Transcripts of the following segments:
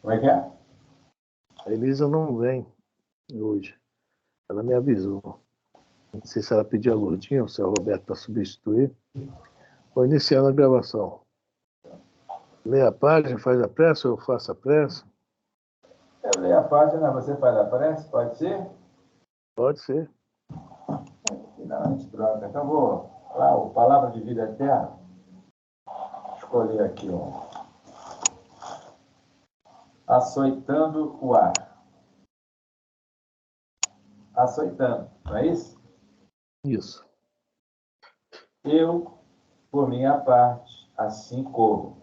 Como é que é? A Elisa não vem hoje. Ela me avisou. Não sei se ela pediu a Lourdinha ou se é o Roberto para substituir. Vou iniciando a gravação. Lê a página, faz a prece ou eu faço a prece? Eu leio a página, você faz a prece, pode ser? Pode ser. Não, a gente troca. Então vou lá, o Palavra de Vida Eterna. Escolher aqui um. Açoitando o ar. Açoitando, não é isso? Isso. Eu, por minha parte, assim corro.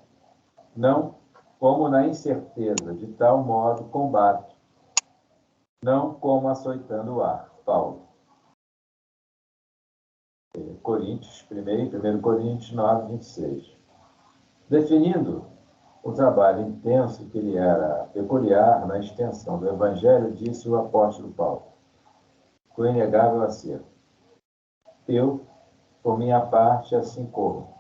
Não como na incerteza, de tal modo combato. Não como açoitando o ar. Paulo. Coríntios, 1 Coríntios 9, 26. Definindo o trabalho intenso que lhe era peculiar na extensão do Evangelho, disse o apóstolo Paulo, com inegável acerto. Eu, por minha parte, assim corro.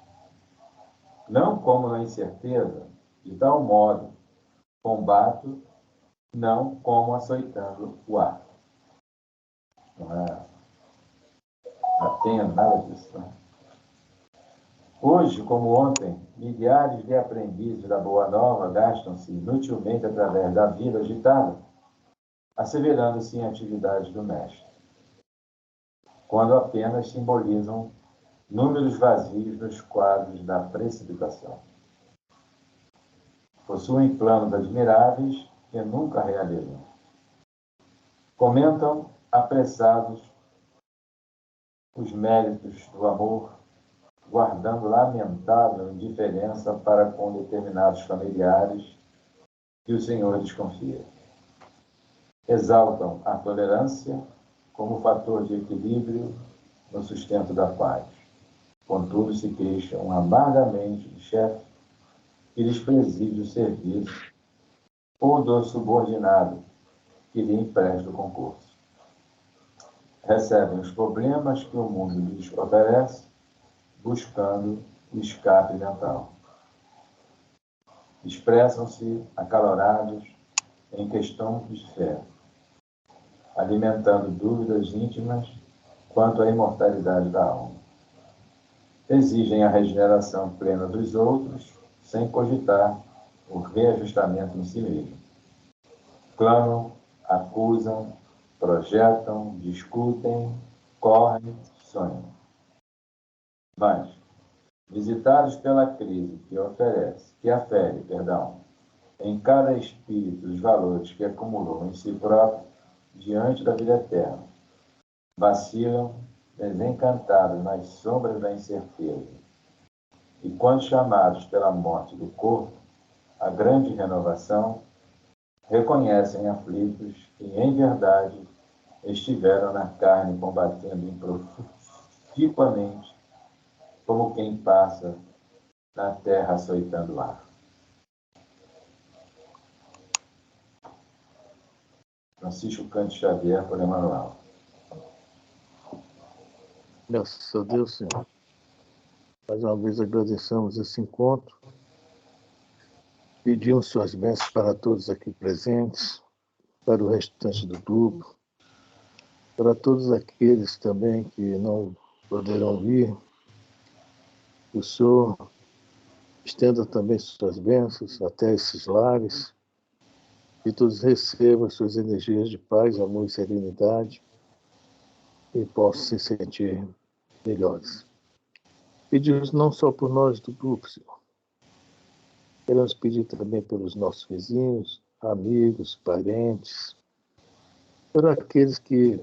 Não como na incerteza, de tal modo combato, não como açoitando o ar. Não é atendo nada disso, né? Hoje, como ontem, milhares de aprendizes da Boa Nova gastam-se inutilmente através da vida agitada, asseverando-se em atividades do Mestre, quando apenas simbolizam números vazios nos quadros da precipitação. Possuem planos admiráveis que nunca realizam. Comentam apressados os méritos do amor, guardando lamentável indiferença para com determinados familiares que o Senhor desconfia. Exaltam a tolerância como fator de equilíbrio no sustento da paz. Contudo, se queixam amargamente do chefe que lhes preside o serviço ou do subordinado que lhe empresta o concurso. Recebem os problemas que o mundo lhes oferece, buscando o escape mental. Expressam-se acalorados em questão de fé, alimentando dúvidas íntimas quanto à imortalidade da alma. Exigem a regeneração plena dos outros, sem cogitar o reajustamento em si mesmo. Clamam, acusam, projetam, discutem, correm, sonham. Mas, visitados pela crise que afere, em cada espírito os valores que acumulou em si próprio diante da vida eterna, vacilam desencantados nas sombras da incerteza. E quando chamados pela morte do corpo, a grande renovação, reconhecem aflitos que, em verdade, estiveram na carne combatendo improficuamente, como quem passa na terra açoitando o ar. Francisco Cândido Xavier, por Emmanuel. Graças a Deus, Senhor. Mais uma vez agradecemos esse encontro. Pedimos suas bênçãos para todos aqui presentes, para o restante do grupo, para todos aqueles também que não poderão vir. O Senhor estenda também suas bênçãos até esses lares, que todos recebam suas energias de paz, amor e serenidade e possam se sentir melhores. Pedimos não só por nós do grupo, Senhor. Queremos pedir também pelos nossos vizinhos, amigos, parentes, por aqueles que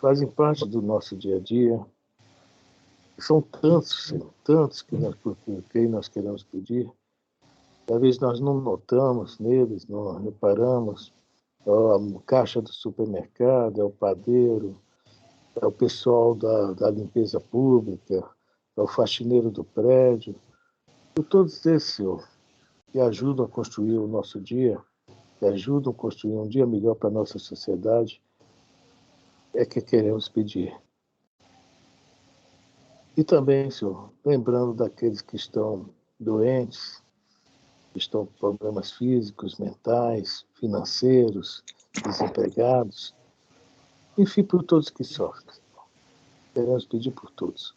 fazem parte do nosso dia a dia. São tantos, Senhor, tantos que por quem nós queremos pedir. Talvez nós não notamos neles, não reparamos. É a caixa do supermercado, é o padeiro, é o pessoal da limpeza pública, é o faxineiro do prédio. Por todos esses, Senhor, que ajudam a construir o nosso dia, que ajudam a construir um dia melhor para a nossa sociedade, é que queremos pedir. E também, Senhor, lembrando daqueles que estão doentes, que estão com problemas físicos, mentais, financeiros, desempregados, enfim, por todos que sofrem. Queremos pedir por todos.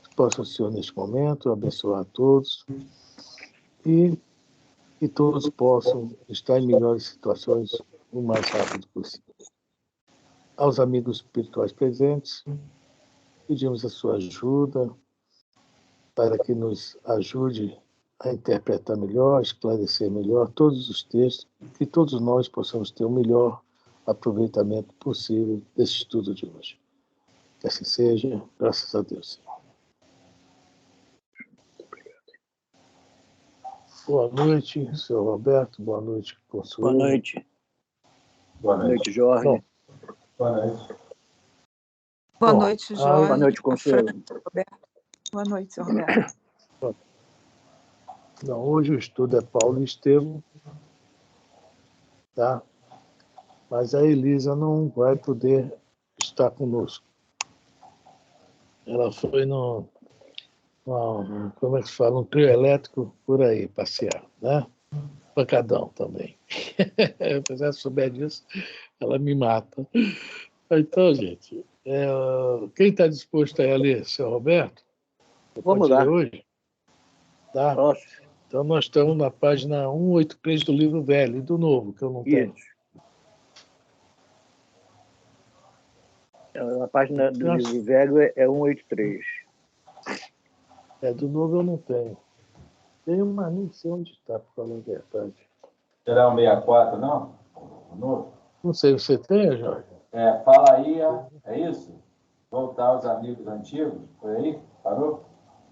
Que possa o Senhor, neste momento, abençoar a todos e que todos possam estar em melhores situações o mais rápido possível. Aos amigos espirituais presentes, pedimos a sua ajuda para que nos ajude a interpretar melhor, esclarecer melhor todos os textos, que todos nós possamos ter o melhor aproveitamento possível desse estudo de hoje. Que assim seja, graças a Deus, Senhor. Boa noite, senhor Roberto. Boa noite, Consuelo. Boa noite. Boa noite, Jorge. Bom, boa noite. Boa noite, Jorge. Boa noite, Consuelo. Boa noite, senhor Roberto. Não, hoje o estudo é Paulo e Estevão, tá? Mas a Elisa não vai poder estar conosco. Ela foi como é que se fala, um trio elétrico por aí, passear, né? Pancadão também. Se ela souber disso, ela me mata. Então, gente, quem está disposto a ler, seu Roberto? Vamos lá. Hoje? Tá? Nossa. Então, nós estamos na página 183 do livro velho e do novo, que eu não tenho. A página do livro velho é 183. Do novo eu não tenho. Tenho, mas nem sei onde está, para falar a verdade. Será o 64, não? O novo? Não sei, você tem, Jorge? Fala aí, é isso? Voltar aos amigos antigos, foi aí? Parou?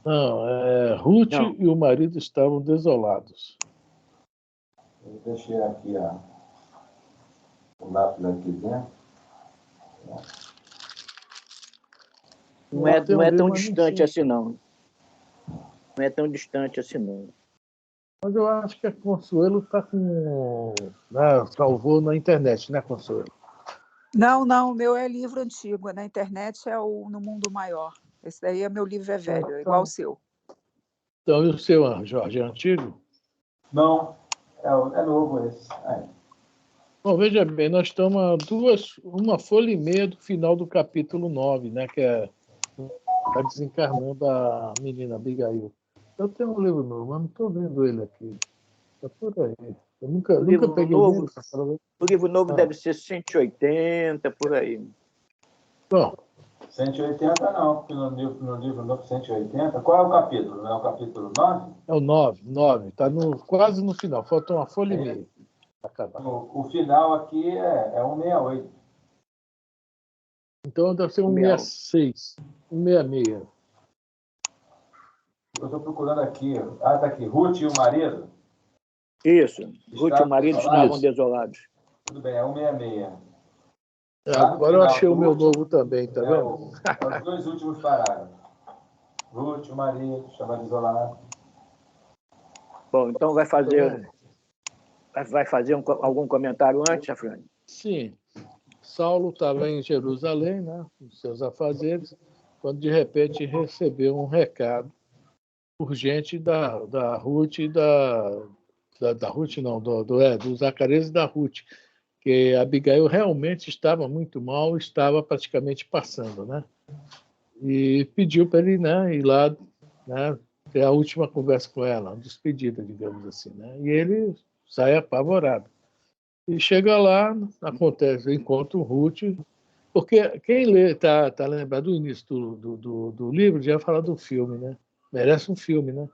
Não, Ruth Não. e o marido estavam desolados. Eu deixei aqui o lápis aqui dentro. Não é tão distante assim, não. Não é tão distante assim, não. Mas eu acho que a Consuelo está com... salvou na internet, né, Consuelo? Não, o meu é livro antigo. Na internet é o No Mundo Maior. Esse daí é meu livro, é velho, é igual o seu. Então, e o seu, Jorge, é antigo? Não, é novo esse. Bom, veja bem, nós estamos a uma folha e meia do final do capítulo 9, né, que está desencarnando a menina Abigail. Eu tenho um livro novo, mas não estou vendo ele aqui. Está por aí. Eu nunca peguei novo, ele. O livro novo deve ser 180, por aí. Bom, 180 não, porque no livro novo 180. Qual é o capítulo? Não é o capítulo 9? é o 9. Está quase no final. Falta uma folha e meia para acabar. O final aqui é 168. Então deve ser 166. 166. Eu estou procurando aqui. Está aqui. Ruth e o marido? Isso. Ruth e o marido estavam desolados. Tudo bem, é 166. Agora eu achei o meu novo também, tá vendo? Os dois últimos parágrafos. Ruth, o marido, estava desolado. Bom, então vai fazer algum comentário antes, Afrânio? Sim. Saulo estava em Jerusalém, né, com seus afazeres, quando de repente recebeu um recado urgente da Ruth e da Ruth, não, do Zacarias e da Ruth, que Abigail realmente estava muito mal, estava praticamente passando, né? E pediu para ele, né, ir lá, né, ter a última conversa com ela, uma despedida, digamos assim, né? E ele sai apavorado. E chega lá, acontece, encontra o Ruth, porque quem lê, tá lembrado do início do livro, já fala do filme, né? Merece um filme, né?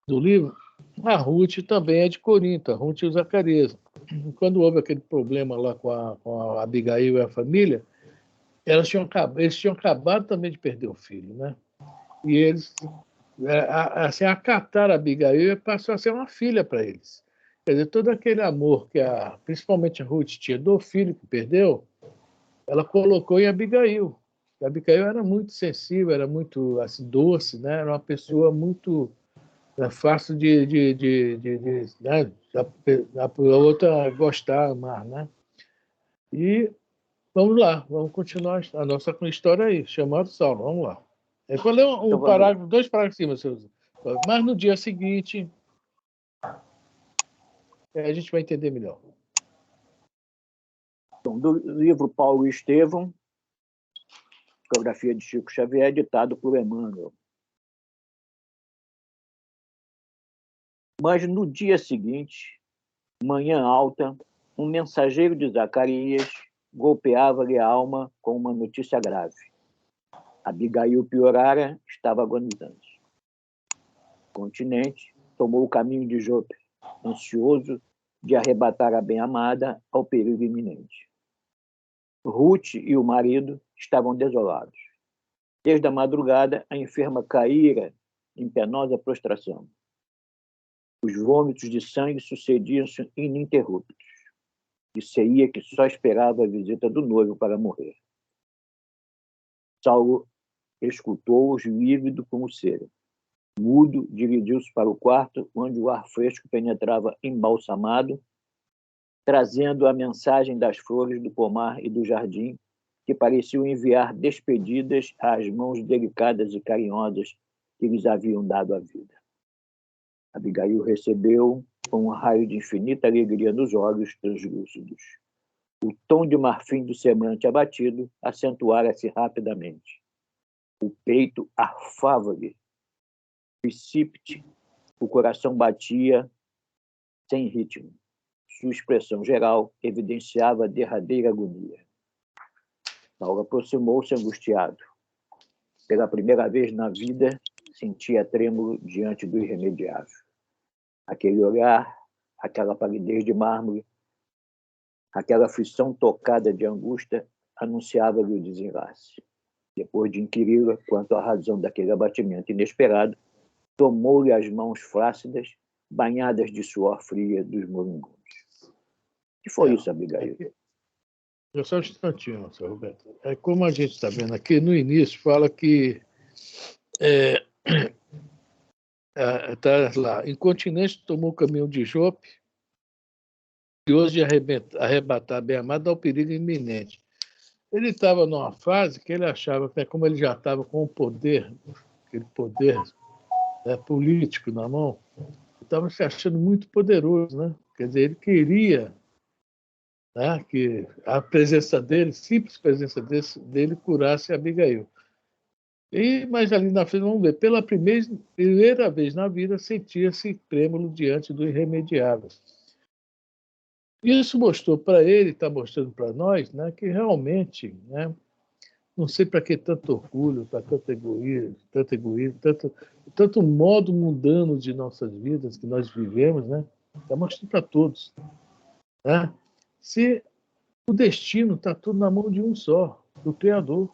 Do livro. A Ruth também é de Corinto, a Ruth e o Zacarias. Quando houve aquele problema lá com a Abigail e a família, eles tinham acabado também de perder o filho, né? E eles assim, acataram a Abigail e passou a ser uma filha para eles. Quer dizer, todo aquele amor que principalmente a Ruth tinha do filho que perdeu, ela colocou em Abigail. A Abigail era muito sensível, era muito assim, doce, né? Era uma pessoa muito fácil né? A outra gostar, amar, né? E vamos lá, vamos continuar a nossa história aí, chamado Saulo, vamos lá. Eu vou ler dois parágrafos em cima, mas no dia seguinte, a gente vai entender melhor. Então, do livro Paulo e Estevão, Psicografia de Chico Xavier, editado por Emmanuel. Mas no dia seguinte, manhã alta, um mensageiro de Zacarias golpeava-lhe a alma com uma notícia grave. Abigail piorara, estava agonizante. O continente tomou o caminho de Jope, ansioso de arrebatar a bem-amada ao perigo iminente. Ruth e o marido estavam desolados. Desde a madrugada, a enferma caíra em penosa prostração. Os vômitos de sangue sucediam-se ininterruptos. Disse-ia que só esperava a visita do noivo para morrer. Saulo escutou-os lívido como cera. Mudo, dirigiu-se para o quarto, onde o ar fresco penetrava embalsamado, trazendo a mensagem das flores do pomar e do jardim, que pareciam enviar despedidas às mãos delicadas e carinhosas que lhes haviam dado a vida. Abigail recebeu com um raio de infinita alegria nos olhos translúcidos. O tom de marfim do semblante abatido acentuara-se rapidamente. O peito arfava-lhe. Precípite, o coração batia sem ritmo. Sua expressão geral evidenciava a derradeira agonia. Paulo aproximou-se angustiado. Pela primeira vez na vida, sentia trêmulo diante do irremediável. Aquele olhar, aquela palidez de mármore, aquela aflição tocada de angústia anunciava-lhe o desenlace. Depois de inquiri-la quanto à razão daquele abatimento inesperado, tomou-lhe as mãos flácidas, banhadas de suor fria dos moribundos. O que foi isso, Abigail? Só um instantinho, Sr. Roberto. É como a gente está vendo aqui, no início fala que tá lá, incontinente tomou o caminho de Jope, e hoje de arrebatar a bem-amada ao perigo iminente. Ele estava numa fase que ele achava que, como ele já estava com o poder, aquele poder político na mão, estava se achando muito poderoso, né? Quer dizer, ele queria, né, que a presença dele, simples presença dele, curasse Abigail. Mas ali na frente, vamos ver, pela primeira vez na vida, sentia-se trêmulo diante do irremediável. Isso mostrou para ele, está mostrando para nós, né, que realmente, né, não sei para que tanto orgulho, para tanto egoísmo, tanto modo mundano de nossas vidas que nós vivemos, né, está mostrando para todos. Né? Se o destino está tudo na mão de um só, do Criador.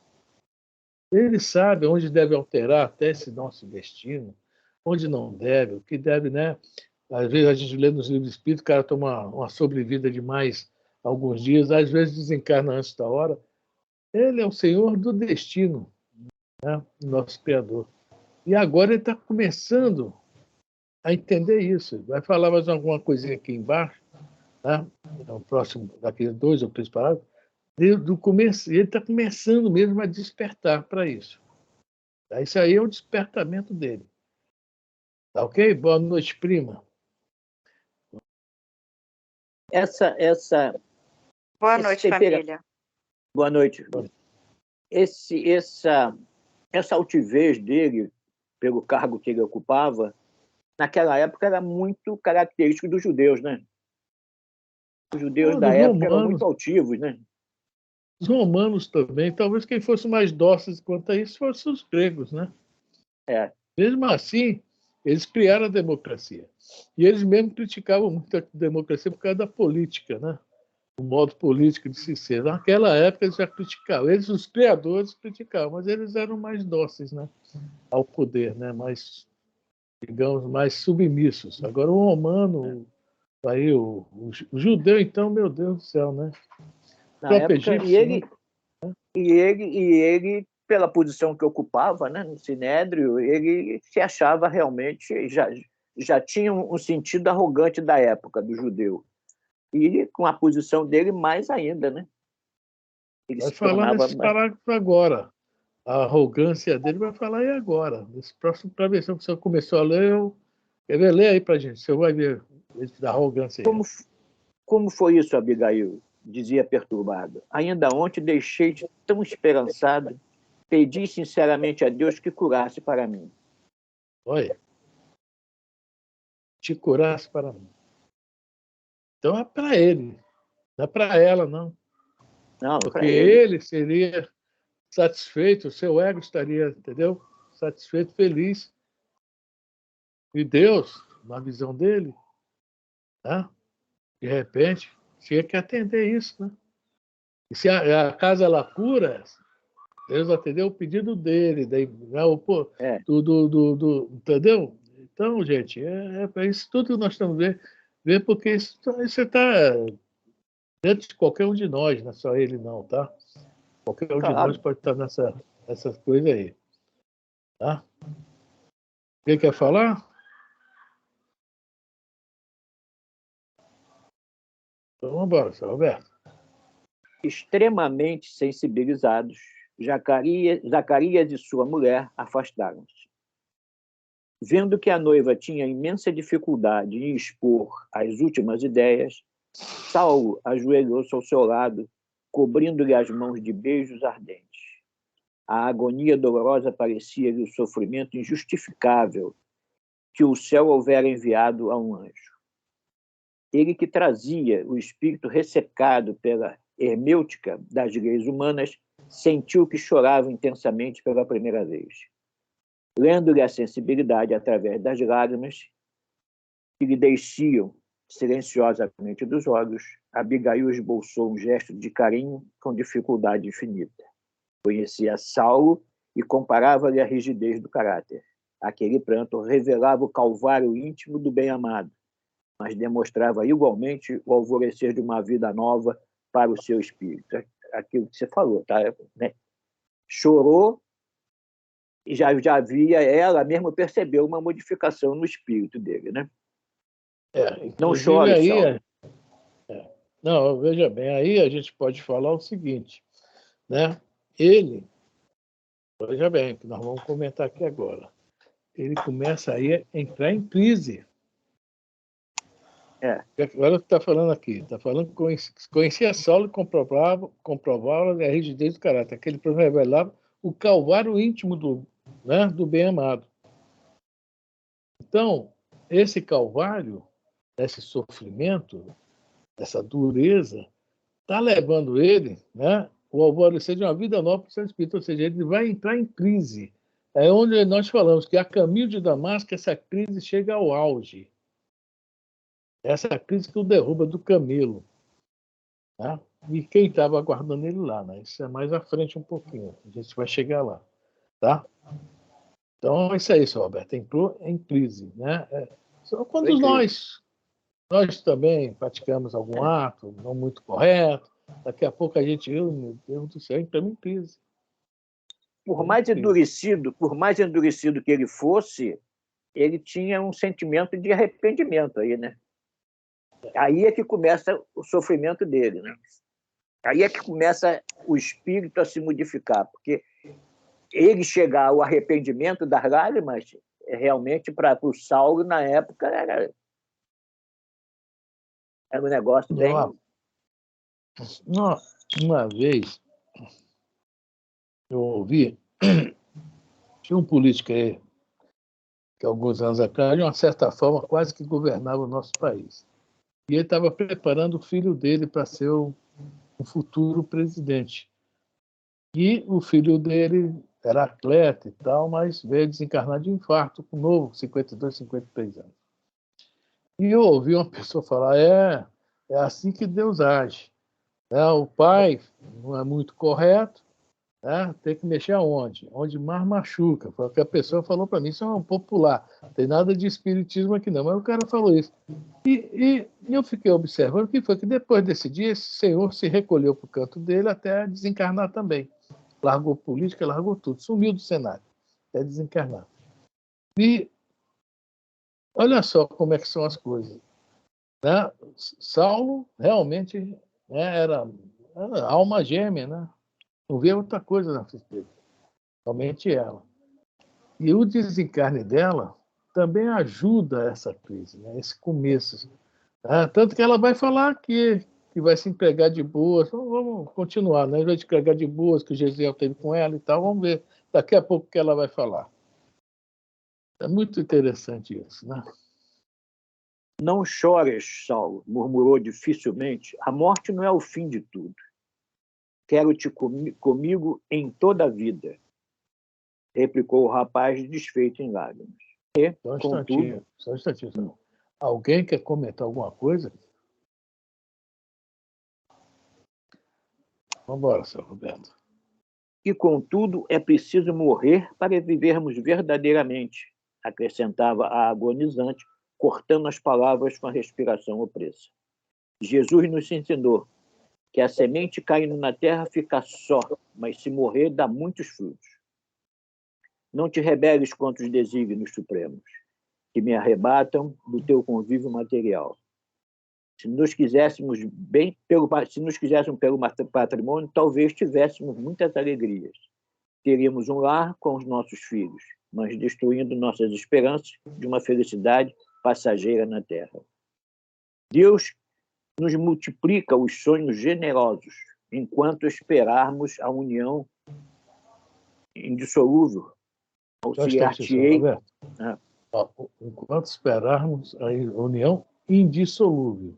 Ele sabe onde deve alterar até esse nosso destino, onde não deve, o que deve, né? Às vezes a gente lê nos livros espíritos, o cara toma uma sobrevida de mais alguns dias, às vezes desencarna antes da hora. Ele é o Senhor do destino, né? Nosso Criador. E agora ele está começando a entender isso. Vai falar mais alguma coisinha aqui embaixo, né? No próximo, daqui 2 ou 3 parágrafos. Do começo, ele está começando mesmo a despertar para isso. Isso aí é o despertamento dele. Tá ok? Boa noite, prima. Boa noite, família. Boa noite. Essa altivez dele, pelo cargo que ele ocupava, naquela época era muito característico dos judeus, né? Os judeus da época eram muito altivos, né? Os romanos também, talvez quem fosse mais dóceis quanto a isso fossem os gregos, né? Mesmo assim, eles criaram a democracia. E eles mesmo criticavam muito a democracia por causa da política, né? O modo político de se ser. Naquela época eles já criticavam. Eles, os criadores, criticavam, mas eles eram mais dóceis, né? Ao poder, né? Mais, digamos, mais submissos. Agora o romano, aí o judeu, então, meu Deus do céu, né? Na época, e ele, pela posição que ocupava, né, no Sinédrio, ele se achava realmente, já tinha um sentido arrogante da época do judeu. E com a posição dele, mais ainda, né? Ele vai falar nesse parágrafo agora. A arrogância dele vai falar aí agora. Nesse próximo, para ver se você começou a ler, Quer ver? Lê aí para a gente, você vai ver a arrogância aí. Como foi isso, Abigail? Dizia perturbado. Ainda ontem deixei-te tão esperançado, pedi sinceramente a Deus que curasse para mim. Olha, te curasse para mim. Então é para ele, não é para ela, não. Não, Porque para ele. ele seria satisfeito, o seu ego estaria, entendeu? Satisfeito, feliz. E Deus, na visão dele, tá? De repente, tinha que atender isso, né? E se a casa ela cura, Deus atendeu o pedido dele, daí, entendeu? Então, gente, é isso tudo que nós estamos vendo, porque isso está dentro de qualquer um de nós, não é só ele não, tá? Qualquer um de nós pode estar nessas coisas aí, tá? Quem quer falar? Então, vamos embora, seu Roberto. Extremamente sensibilizados, Zacarias e sua mulher afastaram-se. Vendo que a noiva tinha imensa dificuldade em expor as últimas ideias, Saulo ajoelhou-se ao seu lado, cobrindo-lhe as mãos de beijos ardentes. A agonia dolorosa parecia-lhe o sofrimento injustificável que o céu houvera enviado a um anjo. Ele que trazia o espírito ressecado pela hermêutica das leis humanas, sentiu que chorava intensamente pela primeira vez. Lendo-lhe a sensibilidade através das lágrimas que lhe desciam silenciosamente dos olhos, Abigail esboçou um gesto de carinho com dificuldade infinita. Conhecia Saulo e comparava-lhe a rigidez do caráter. Aquele pranto revelava o calvário íntimo do bem-amado, mas demonstrava igualmente o alvorecer de uma vida nova para o seu espírito. Aquilo que você falou, tá? Né? Chorou e já havia, ela mesma percebeu uma modificação no espírito dele, né? Não chore, aí, não, veja bem, aí a gente pode falar o seguinte, né? Ele, veja bem, que nós vamos comentar aqui agora, ele começa aí a entrar em crise. Olha o que está falando aqui. Está falando que conhecia Saulo e comprovava a rigidez do caráter. Aquele revelava o calvário íntimo do bem-amado. Então, esse calvário, esse sofrimento, essa dureza, está levando ele, né, o alvorecer de uma vida nova para o seu espírito. Ou seja, ele vai entrar em crise. É onde nós falamos que a caminho de Damasco, essa crise chega ao auge. Essa é a crise que o derruba do camelo. Tá? E quem estava aguardando ele lá, né? Isso é mais à frente um pouquinho. A gente vai chegar lá. Tá? Então, é isso aí, seu Roberto. Entrou em crise. Né? Quando nós também praticamos algum ato não muito correto, daqui a pouco a gente, meu Deus do céu, entramos em crise. Por mais endurecido que ele fosse, ele tinha um sentimento de arrependimento aí, né? Aí é que começa o sofrimento dele, né? Aí é que começa o espírito a se modificar, porque ele chegar ao arrependimento das lágrimas, realmente para o Saulo, na época, era um negócio bem... Uma vez, eu ouvi, tinha um político aí, que alguns anos atrás, de uma certa forma, quase que governava o nosso país. E ele estava preparando o filho dele para ser um futuro presidente. E o filho dele era atleta e tal, mas veio desencarnar de infarto, com novo, 52, 53 anos. E eu ouvi uma pessoa falar, é assim que Deus age. O pai não é muito correto, tem que mexer aonde? Onde mais machuca. Foi o que a pessoa falou para mim, isso é um popular, não tem nada de espiritismo aqui não, mas o cara falou isso. E eu fiquei observando o que foi que depois desse dia, esse senhor se recolheu para o canto dele até desencarnar também. Largou política, largou tudo, sumiu do cenário, até desencarnar. E olha só como é que são as coisas. Né? Saulo realmente, né, era alma gêmea, né? Não vê outra coisa na frente dele, somente ela. E o desencarne dela também ajuda essa crise, né? Esse começo. Tanto que ela vai falar que vai se empregar de boas. Então, vamos continuar, né? Vai se empregar de boas, que o Gesiel teve com ela e tal. Vamos ver daqui a pouco o que ela vai falar. É muito interessante isso, né? Não chores, Saulo, murmurou dificilmente. A morte não é o fim de tudo. Quero-te comigo em toda a vida, replicou o rapaz desfeito em lágrimas. E, contudo... Só um instantinho. Alguém quer comentar alguma coisa? Vamos embora, seu Roberto. E, contudo, é preciso morrer para vivermos verdadeiramente, acrescentava a agonizante, cortando as palavras com a respiração opressa. Jesus nos ensinou que a semente caindo na terra fica só, mas se morrer dá muitos frutos. Não te rebeles contra os desígnios supremos, que me arrebatam do teu convívio material. Se nos quiséssemos pelo patrimônio, talvez tivéssemos muitas alegrias. Teríamos um lar com os nossos filhos, mas destruindo nossas esperanças de uma felicidade passageira na terra. Deus nos multiplica os sonhos generosos, enquanto esperarmos a união indissolúvel. Auxiliar-te-ei. Enquanto esperarmos a união indissolúvel.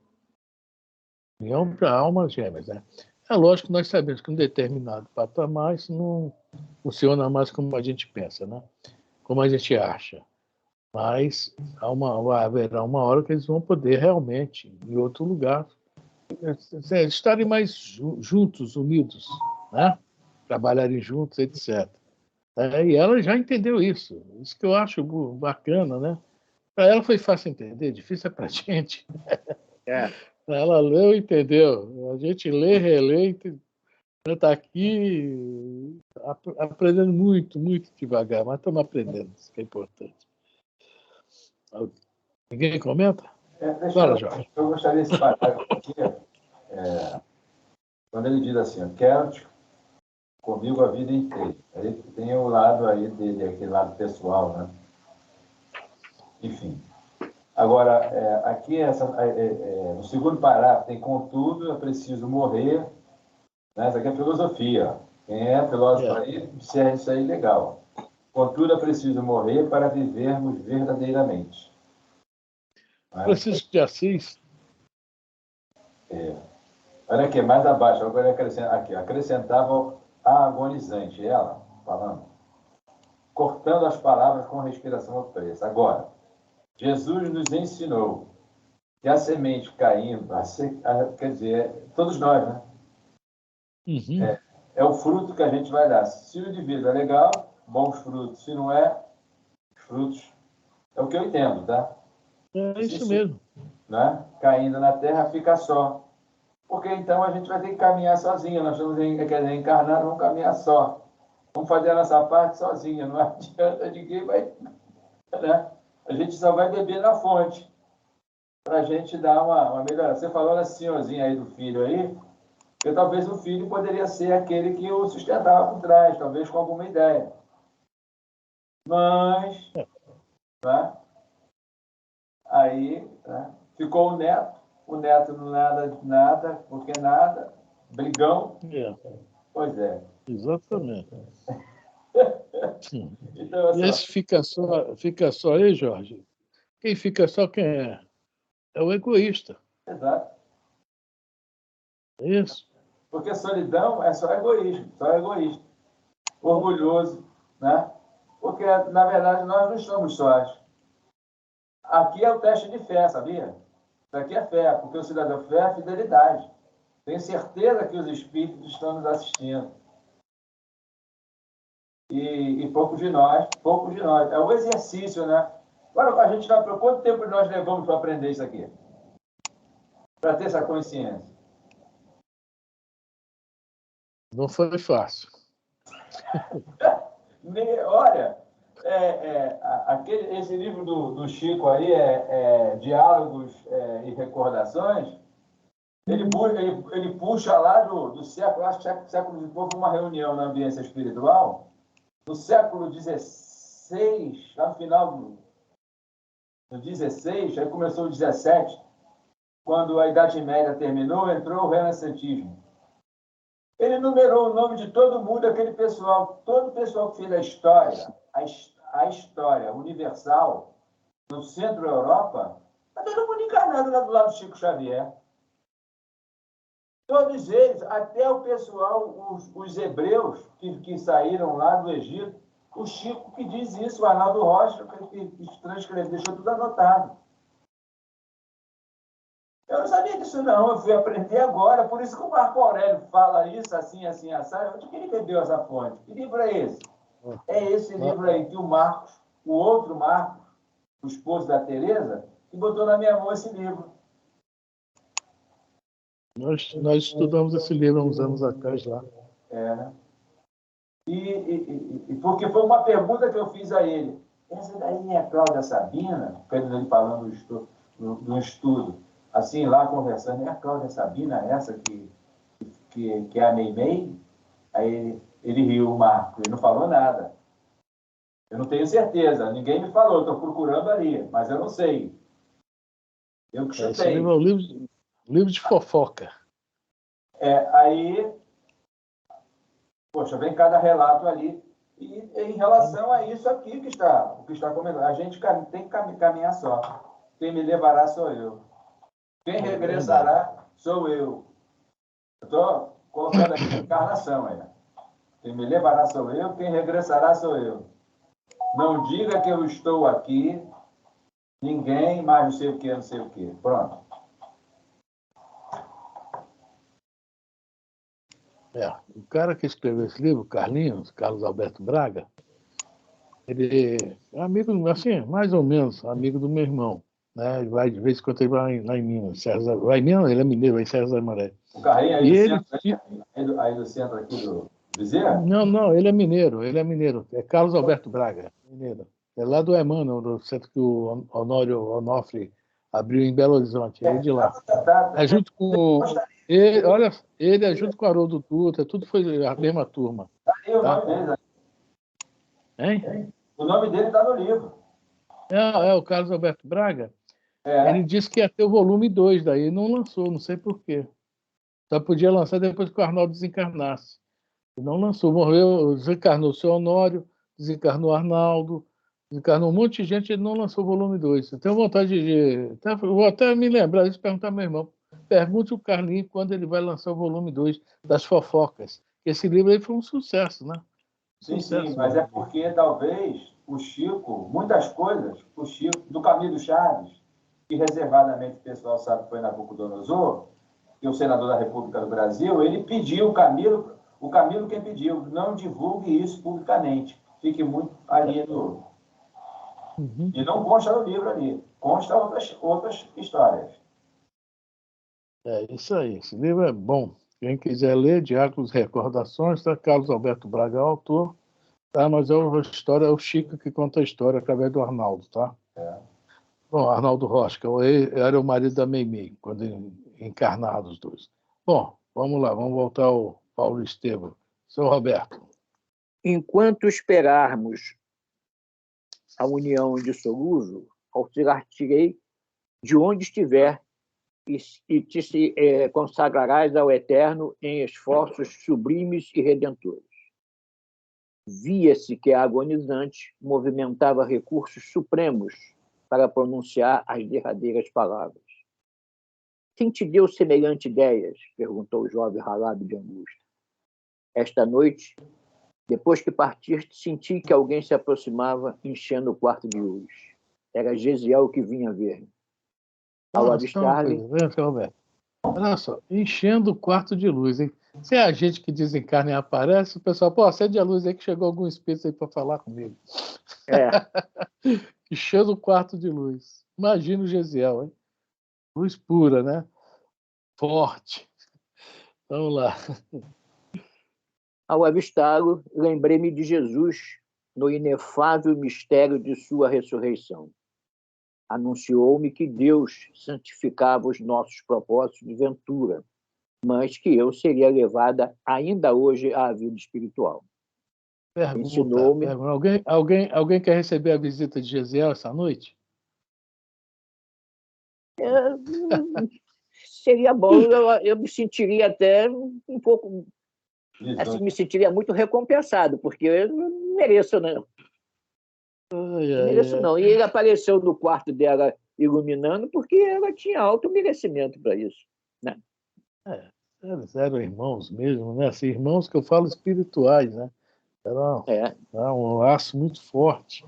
União para almas gêmeas, né? É lógico que nós sabemos que um determinado patamar isso não funciona mais como a gente pensa, né? Como a gente acha. Mas haverá uma hora que eles vão poder realmente, em outro lugar, estarem mais juntos, unidos, né? Trabalharem juntos, etc. E ela já entendeu isso. Isso que eu acho bacana, né? Para ela foi fácil entender, difícil é para a gente. Ela leu e entendeu. A gente lê, relê, está aqui aprendendo muito, muito devagar, mas estamos aprendendo, isso que é importante. Ninguém comenta? Fala, Jorge. Eu gostaria desse parágrafo aqui, quando ele diz assim, quero-te comigo a vida inteira. Aí tem o lado aí dele, aquele lado pessoal, né? Enfim. Agora, aqui, no segundo parágrafo, tem contudo, é preciso morrer. Né? Isso aqui é filosofia. Quem é filósofo aí, serve isso aí legal. Contudo, é preciso morrer para vivermos verdadeiramente. Francisco de Assis. Olha aqui, mais abaixo, agora acrescentava a agonizante, ela falando, cortando as palavras com respiração opressa. Agora, Jesus nos ensinou que a semente caindo, quer dizer, todos nós, né? Uhum. É o fruto que a gente vai dar. Se o indivíduo é legal, bons frutos. Se não é, os frutos. É o que eu entendo, tá? É isso mesmo. Né? Caindo na terra, fica só. Porque então a gente vai ter que caminhar sozinho. Nós estamos reencarnados, vamos caminhar só. Vamos fazer a nossa parte sozinho. Não adianta, ninguém vai. Né? A gente só vai beber na fonte. Para a gente dar uma melhora. Você falou nesse senhorzinho aí do filho aí, que talvez o filho poderia ser aquele que o sustentava por trás, talvez com alguma ideia. Mas, né? Aí, né? Ficou o neto não nada, porque nada, brigão. Pois é. Exatamente. Então, e esse fica só aí, Jorge. Quem fica só quem é? É o egoísta. Exato. É isso. Porque solidão é só egoísmo, só egoísta. Orgulhoso, né? Porque, na verdade, nós não estamos sós. Aqui é o teste de fé, sabia? Isso aqui é fé, porque o cidadão fé é fidelidade. Tenho certeza que os espíritos estão nos assistindo. E poucos de nós. É o exercício, né? Agora, a gente quanto tempo nós levamos para aprender isso aqui? Para ter essa consciência? Não foi fácil. Olha, esse livro do Chico aí, Diálogos e Recordações, ele puxa lá do século, acho que século, houve uma reunião na ambiência espiritual, no século XVI, lá no final no 16, aí começou o 17, quando a Idade Média terminou, entrou o Renascentismo. Ele numerou o nome de todo mundo, aquele pessoal, todo o pessoal que fez a história, a história universal no centro-Europa, está todo mundo encarnado lá do lado do Chico Xavier. Todos eles, até o pessoal, os hebreus que saíram lá do Egito, o Chico que diz isso, o Arnaldo Rocha, que transcreveu, deixou tudo anotado. Eu não sabia disso, não. Eu fui aprender agora. Por isso que o Marco Aurélio fala isso, assim, assim, assado. Onde que ele bebeu essa fonte? Que livro é esse? É esse livro aí que o Marcos, o outro Marcos, o esposo da Teresa, que botou na minha mão esse livro. Nós estudamos esse livro há uns anos atrás lá. É. E porque foi uma pergunta que eu fiz a ele. Essa daí é a Cláudia Sabina? Ele falando do estudo. Assim, lá conversando. É a Cláudia Sabina essa que é a Meimei? Aí ele riu, o Marco. Ele não falou nada. Eu não tenho certeza. Ninguém me falou. Estou procurando ali. Mas eu não sei. Eu que chutei. Esse livro é um livro de fofoca. Aí... Poxa, vem cada relato ali. E em relação a isso aqui o que está comentando, a gente tem que caminhar só. Quem me levará sou eu. Quem regressará sou eu. Eu estou colocando aqui a encarnação aí. Quem me levará sou eu, quem regressará sou eu. Não diga que eu estou aqui, ninguém, mais não sei o que, não sei o que. Pronto. O cara que escreveu esse livro, Carlos Alberto Braga, ele é amigo, assim, mais ou menos, amigo do meu irmão. Né? Ele vai, de vez em quando, ele vai lá em Minas. Vai em Minas, ele é mineiro, vai em Serra da Maré. O Carrinho aí do centro aqui do Bezerra? Não, ele é mineiro. É Carlos Alberto Braga, mineiro. É lá do Emmanuel, do centro que o Honório Onofre abriu em Belo Horizonte. Ele é de lá. É junto com... Ele é junto com o Haroldo Dutra, tudo foi a mesma turma. Aí o nome dele. Hein? O nome dele está no livro. É o Carlos Alberto Braga. Ele disse que ia ter o volume 2 daí, e não lançou, não sei por quê. Só podia lançar depois que o Arnaldo desencarnasse. E não lançou, morreu, desencarnou o seu Honório, desencarnou o Arnaldo, desencarnou um monte de gente, ele não lançou o volume 2. Eu tenho vontade vou até me lembrar disso, perguntar ao meu irmão. Pergunte o Carlinhos quando ele vai lançar o volume 2 das fofocas. Esse livro aí foi um sucesso, né? Sim, mas é porque talvez o Chico, muitas coisas, o Chico, do Camilo Chaves, que reservadamente o pessoal sabe que foi Nabucodonosor, que é o senador da República do Brasil, ele pediu, o Camilo quem pediu, não divulgue isso publicamente, fique muito ali no... Uhum. E não consta no livro ali, consta outras histórias. É isso aí, esse livro é bom. Quem quiser ler, Diáconos Recordações, tá? Carlos Alberto Braga é o autor, tá? Mas é o Chico que conta a história através do Arnaldo, tá? Bom, Arnaldo Rocha, que era o marido da Meimei, quando encarnados os dois. Bom, vamos lá, vamos voltar ao Paulo Estevam. Seu Roberto. Enquanto esperarmos a união indissolúvel, auxiliar-te-ei de onde estiver e te consagrarás ao Eterno em esforços sublimes e redentores. Via-se que a agonizante movimentava recursos supremos para pronunciar as derradeiras palavras. Quem te deu semelhante ideias? Perguntou o jovem ralado de angústia. Esta noite, depois que partiste, senti que alguém se aproximava, enchendo o quarto de luz. Era Gesiel que vinha ver-me. Ao avistar-lhe... Olha só, enchendo o quarto de luz, hein? Se é a gente que desencarna e aparece, o pessoal, acende a luz aí que chegou algum espírito aí para falar comigo. Enchendo o quarto de luz. Imagina o Gesiel, hein? Luz pura, né? Forte. Vamos lá. Ao avistá-lo, lembrei-me de Jesus no inefável mistério de sua ressurreição. Anunciou-me que Deus santificava os nossos propósitos de ventura, mas que eu seria levada ainda hoje à vida espiritual. Ensinou-me... Alguém quer receber a visita de Gesiel essa noite? Seria bom, eu me sentiria até um pouco... Assim, me sentiria muito recompensado, porque eu não mereço, não. Não mereço, não. E ele apareceu no quarto dela iluminando porque ela tinha alto merecimento para isso, né? Eles eram irmãos mesmo, né? Assim, irmãos que eu falo espirituais, né? Era um laço muito forte,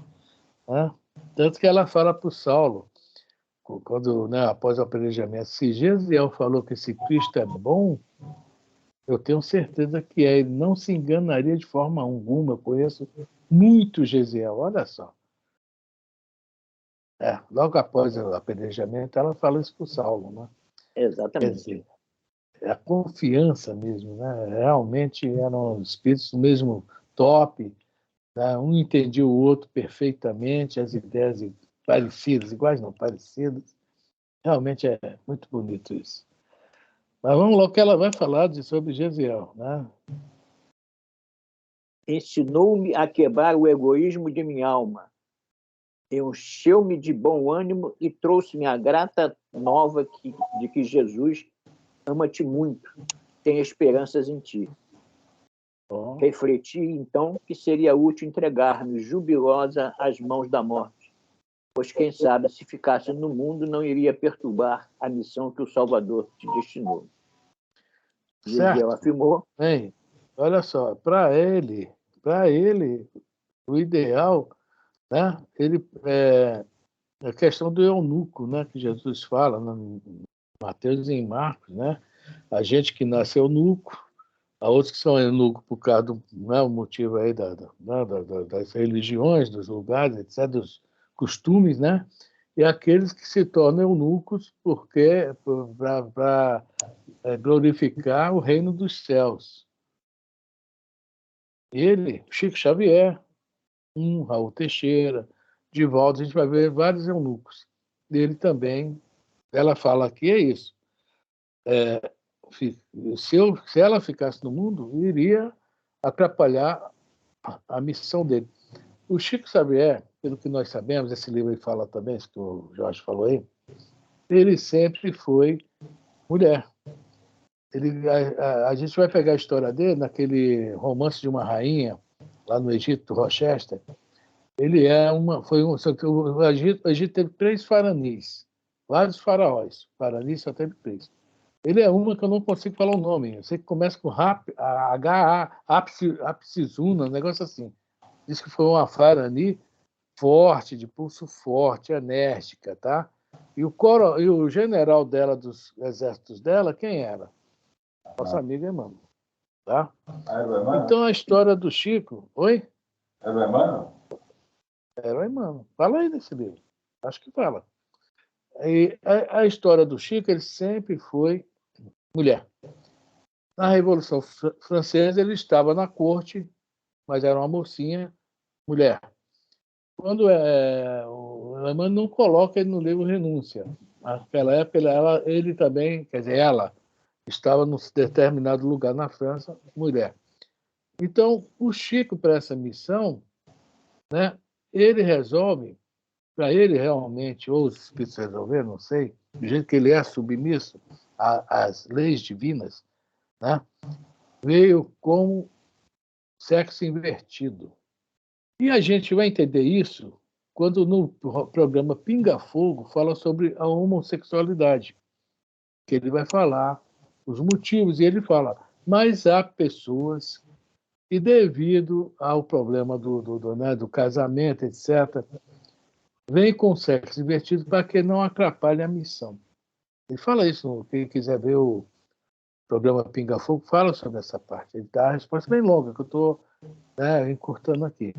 né? Tanto que ela fala para o Saulo, quando, né, após o apedrejamento, se Gesiel falou que esse Cristo é bom, eu tenho certeza que é. Ele não se enganaria de forma alguma. Eu conheço muito Gesiel, olha só. Logo após o apedrejamento, ela fala isso para o Saulo, né? Exatamente. Quer dizer, a confiança mesmo, né? Realmente eram espíritos do mesmo top, né? Um entendia o outro perfeitamente, as ideias parecidas, iguais não, parecidas. Realmente é muito bonito isso. Mas vamos lá, o que ela vai falar sobre Gesiel, né? Ensinou-me a quebrar o egoísmo de minha alma, encheu-me de bom ânimo e trouxe-me a grata nova de que Jesus ama-te muito, tem esperanças em ti. Refleti, então, que seria útil entregar-me jubilosa às mãos da morte, pois quem sabe, se ficasse no mundo, não iria perturbar a missão que o Salvador te destinou. Gesiel afirmou. Bem, olha só, para ele, o ideal, né? A questão do eunuco, né? Que Jesus fala, né, em Mateus e em Marcos, né? A gente que nasce eunuco, há outros que são eunucos por causa do, né, o motivo aí das religiões, dos lugares, etc., dos costumes, né? E aqueles que se tornam eunucos para glorificar o reino dos céus. Ele, Chico Xavier, Raul Teixeira, Divaldo, a gente vai ver vários eunucos. Ele também, ela fala aqui, é isso. Se ela ficasse no mundo, iria atrapalhar a missão dele. O Chico Xavier, pelo que nós sabemos, esse livro aí fala também, isso que o Jorge falou aí, ele sempre foi mulher. A gente vai pegar a história dele naquele Romance de uma Rainha, lá no Egito, Rochester. Ele o Egito teve 3 faranis, vários faraós. Farani só teve 3. Ele é uma que eu não consigo falar o nome. Eu sei que começa com H-A, Apsizuna, um negócio assim. Diz que foi uma farani forte, de pulso forte, enérgica, tá? E o general dela, dos exércitos dela, quem era? Nossa amiga Emmanuel, tá? Então, a história do Chico... Oi? Era o Emmanuel? Era o Emmanuel. Fala aí desse livro. Acho que fala. E a história do Chico, ele sempre foi mulher. Na Revolução Francesa, ele estava na corte, mas era uma mocinha, mulher. Quando o Emmanuel não coloca ele no livro Renúncia. Naquela época, ele também, quer dizer, ela estava num determinado lugar na França, mulher. Então, o Chico, para essa missão, né, ele resolve, para ele realmente, ou os espíritos resolveram, não sei, do jeito que ele é submisso às leis divinas, né, veio como sexo invertido. E a gente vai entender isso quando no programa Pinga Fogo fala sobre a homossexualidade, que ele vai falar os motivos, e ele fala, mas há pessoas que, devido ao problema do casamento, etc., vem com sexo invertido para que não atrapalhe a missão. Ele fala isso, quem quiser ver o programa Pinga Fogo, fala sobre essa parte. Ele dá a resposta bem longa, que eu estou encurtando aqui.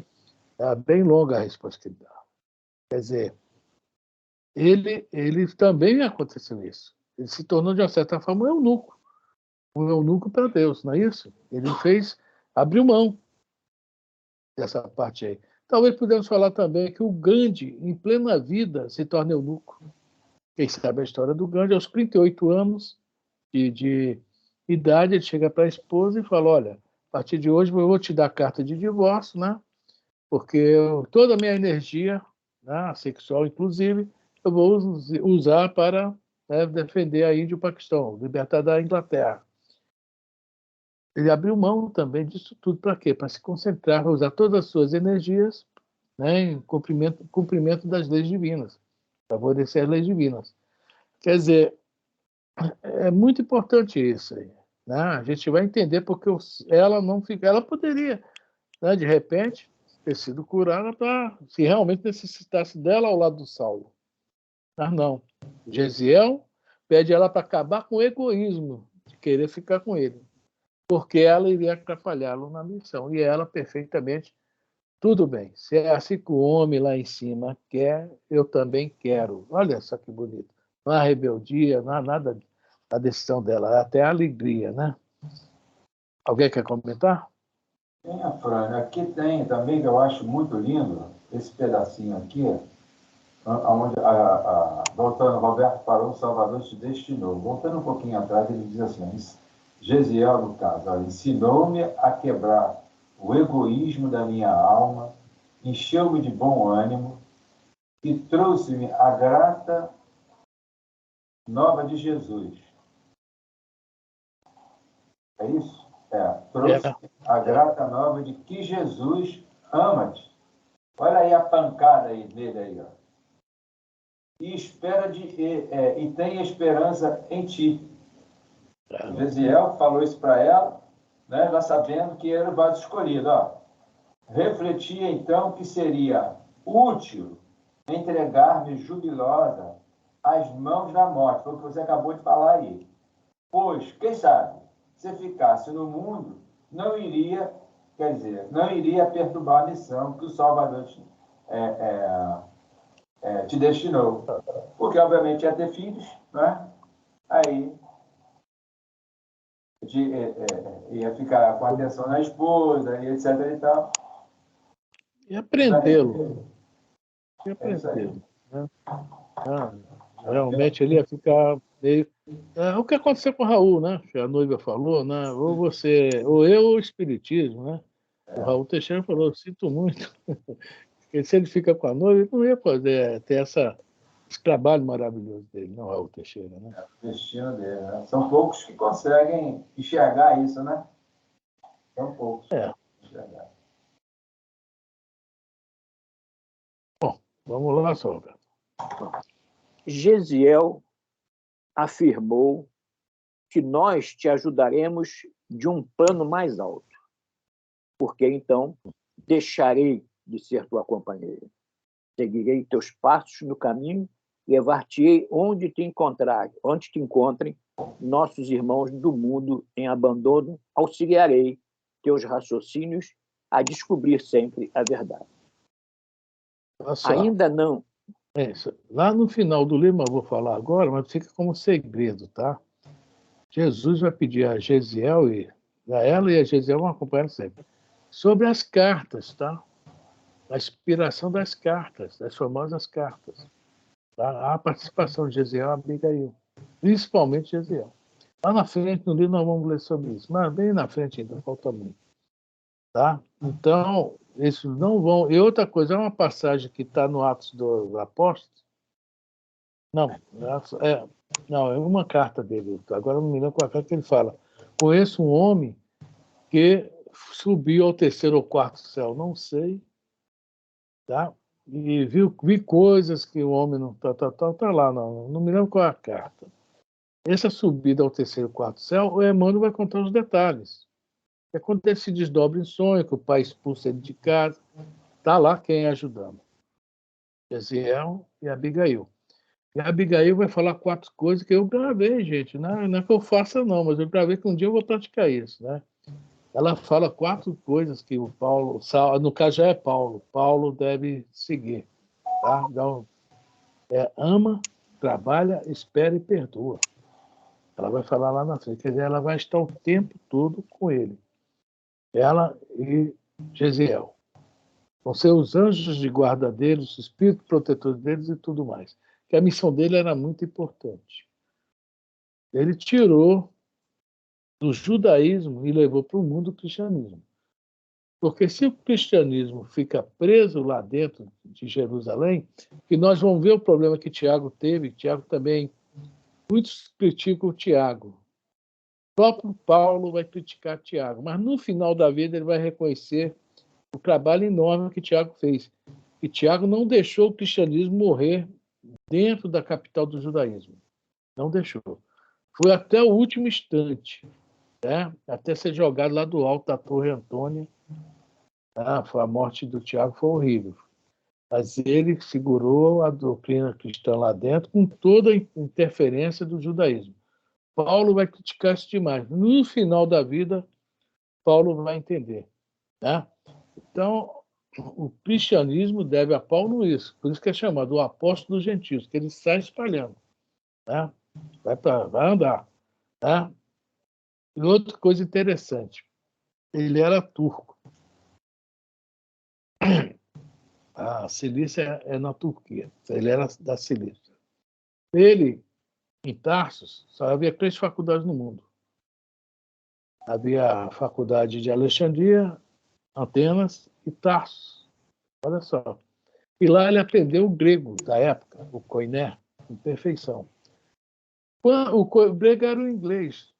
É bem longa a resposta que ele dá. Quer dizer, ele também aconteceu isso. Ele se tornou, de uma certa forma, um eunuco para Deus, não é isso? Ele abriu mão dessa parte aí. Talvez podemos falar também que o Gandhi, em plena vida, se torna eunuco. Quem sabe a história do Gandhi, aos 38 anos de idade, ele chega para a esposa e fala, olha, a partir de hoje eu vou te dar carta de divórcio, né? Porque toda a minha energia, né, sexual inclusive, eu vou usar para né, defender a Índia e o Paquistão, libertar da Inglaterra. Ele abriu mão também disso tudo para quê? Para se concentrar, para usar todas as suas energias, né, em cumprimento das leis divinas, favorecer as leis divinas. Quer dizer, é muito importante isso aí, né? A gente vai entender porque ela não fica, ela poderia, né, de repente, ter sido curada para, se realmente necessitasse dela ao lado do Saulo. Mas não. Gesiel pede ela para acabar com o egoísmo de querer ficar com ele, porque ela iria atrapalhá-lo na missão. E ela perfeitamente, tudo bem. Se é assim que o homem lá em cima quer, eu também quero. Olha só que bonito. Não há rebeldia, não há nada da decisão dela, até a alegria, né? Alguém quer comentar? Tem a Fran, aqui tem também, que eu acho muito lindo, esse pedacinho aqui, onde, voltando, Roberto parou, o Salvador te destinou. Voltando um pouquinho atrás, ele diz assim, Gesiel, no caso, ensinou-me a quebrar o egoísmo da minha alma, encheu-me de bom ânimo e trouxe-me a grata nova de Jesus. É isso? Trouxe a grata nova de que Jesus ama-te. Olha aí a pancada aí dele aí, ó. E tem esperança em ti. O Gesiel falou isso para ela, né, ela sabendo que era o vaso escolhido. Ó. Refletia então que seria útil entregar-me jubilosa às mãos da morte, foi o que você acabou de falar aí. Pois, quem sabe, se ficasse no mundo, não iria perturbar a missão que o Salvador te destinou. Porque, obviamente, ia ter filhos, né? Aí ia ficar com atenção na esposa, e etc. e tal. E aprendê-lo. Né? Realmente ele ia ficar meio... o que aconteceu com o Raul, né? Que a noiva falou, né? Ou você, ou eu, ou o espiritismo, né? O Raul Teixeira falou, sinto muito. Porque se ele fica com a noiva, ele não ia poder ter esse trabalho maravilhoso dele, não, Raul Teixeira, né? O destino dele, né? São poucos que conseguem enxergar isso, né? São poucos que conseguem enxergar. Bom, vamos lá, Salvador. Gesiel afirmou que nós te ajudaremos de um plano mais alto, porque então deixarei de ser tua companheira. Seguirei teus passos no caminho, levar-te-ei onde te encontrem nossos irmãos do mundo em abandono, auxiliarei teus raciocínios a descobrir sempre a verdade. Ainda não. Isso. Lá no final do livro, eu vou falar agora, mas fica como segredo, tá? Jesus vai pedir a Gesiel, ela e a Gesiel vão acompanhar sempre, sobre as cartas, tá? A inspiração das cartas, das famosas cartas. Tá? A participação de Gesiel e Abigail, principalmente Gesiel. Lá na frente, no livro, nós vamos ler sobre isso, mas bem na frente ainda, falta muito. Tá? Então, esses não vão... E outra coisa, é uma passagem que está no Atos dos Apóstolos. Não, é uma carta dele. Agora não me lembro qual é a carta que ele fala. Conheço um homem que subiu ao terceiro ou quarto céu, não sei, tá? E vi coisas que o homem não tá lá, não me lembro qual é a carta. Essa subida ao terceiro ou quarto céu, o Emmanuel vai contar os detalhes. É quando ele se desdobra em sonho, que o pai expulsa ele de casa, tá lá quem ajudando. Gesiel e Abigail. E a Abigail vai falar 4 coisas que eu gravei, gente. Não é que eu faça, não, mas eu gravei que um dia eu vou praticar isso, né? Ela fala 4 coisas que o Paulo, no caso já é Paulo deve seguir, tá? Então, ama, trabalha, espera e perdoa. Ela vai falar lá na frente, quer dizer, ela vai estar o tempo todo com ele. Ela e Gesiel. Vão ser os anjos de guarda deles, os espíritos protetores deles e tudo mais. Que a missão dele era muito importante. Ele tirou do judaísmo e levou para o mundo o cristianismo. Porque se o cristianismo fica preso lá dentro de Jerusalém, que nós vamos ver o problema que Tiago teve, Tiago também Muitos criticam o Tiago. O próprio Paulo vai criticar Tiago, mas no final da vida ele vai reconhecer o trabalho enorme que Tiago fez. E Tiago não deixou o cristianismo morrer dentro da capital do judaísmo. Não deixou. Foi até o último instante, né? Até ser jogado lá do alto da Torre Antônia. A morte do Tiago foi horrível. Mas ele segurou a doutrina cristã lá dentro com toda a interferência do judaísmo. Paulo vai criticar isso demais. No final da vida, Paulo vai entender. Né? Então, o cristianismo deve a Paulo isso. Por isso que é chamado o apóstolo dos gentios, que ele sai espalhando. Né? Vai andar. Né? E outra coisa interessante, ele era turco. A Cilícia é na Turquia. Ele era da Cilícia. Ele, em Tarsus, só havia 3 faculdades no mundo. Havia a faculdade de Alexandria, Atenas e Tarsus. Olha só. E lá ele aprendeu o grego da época, o koiné, com perfeição. O grego era o inglês.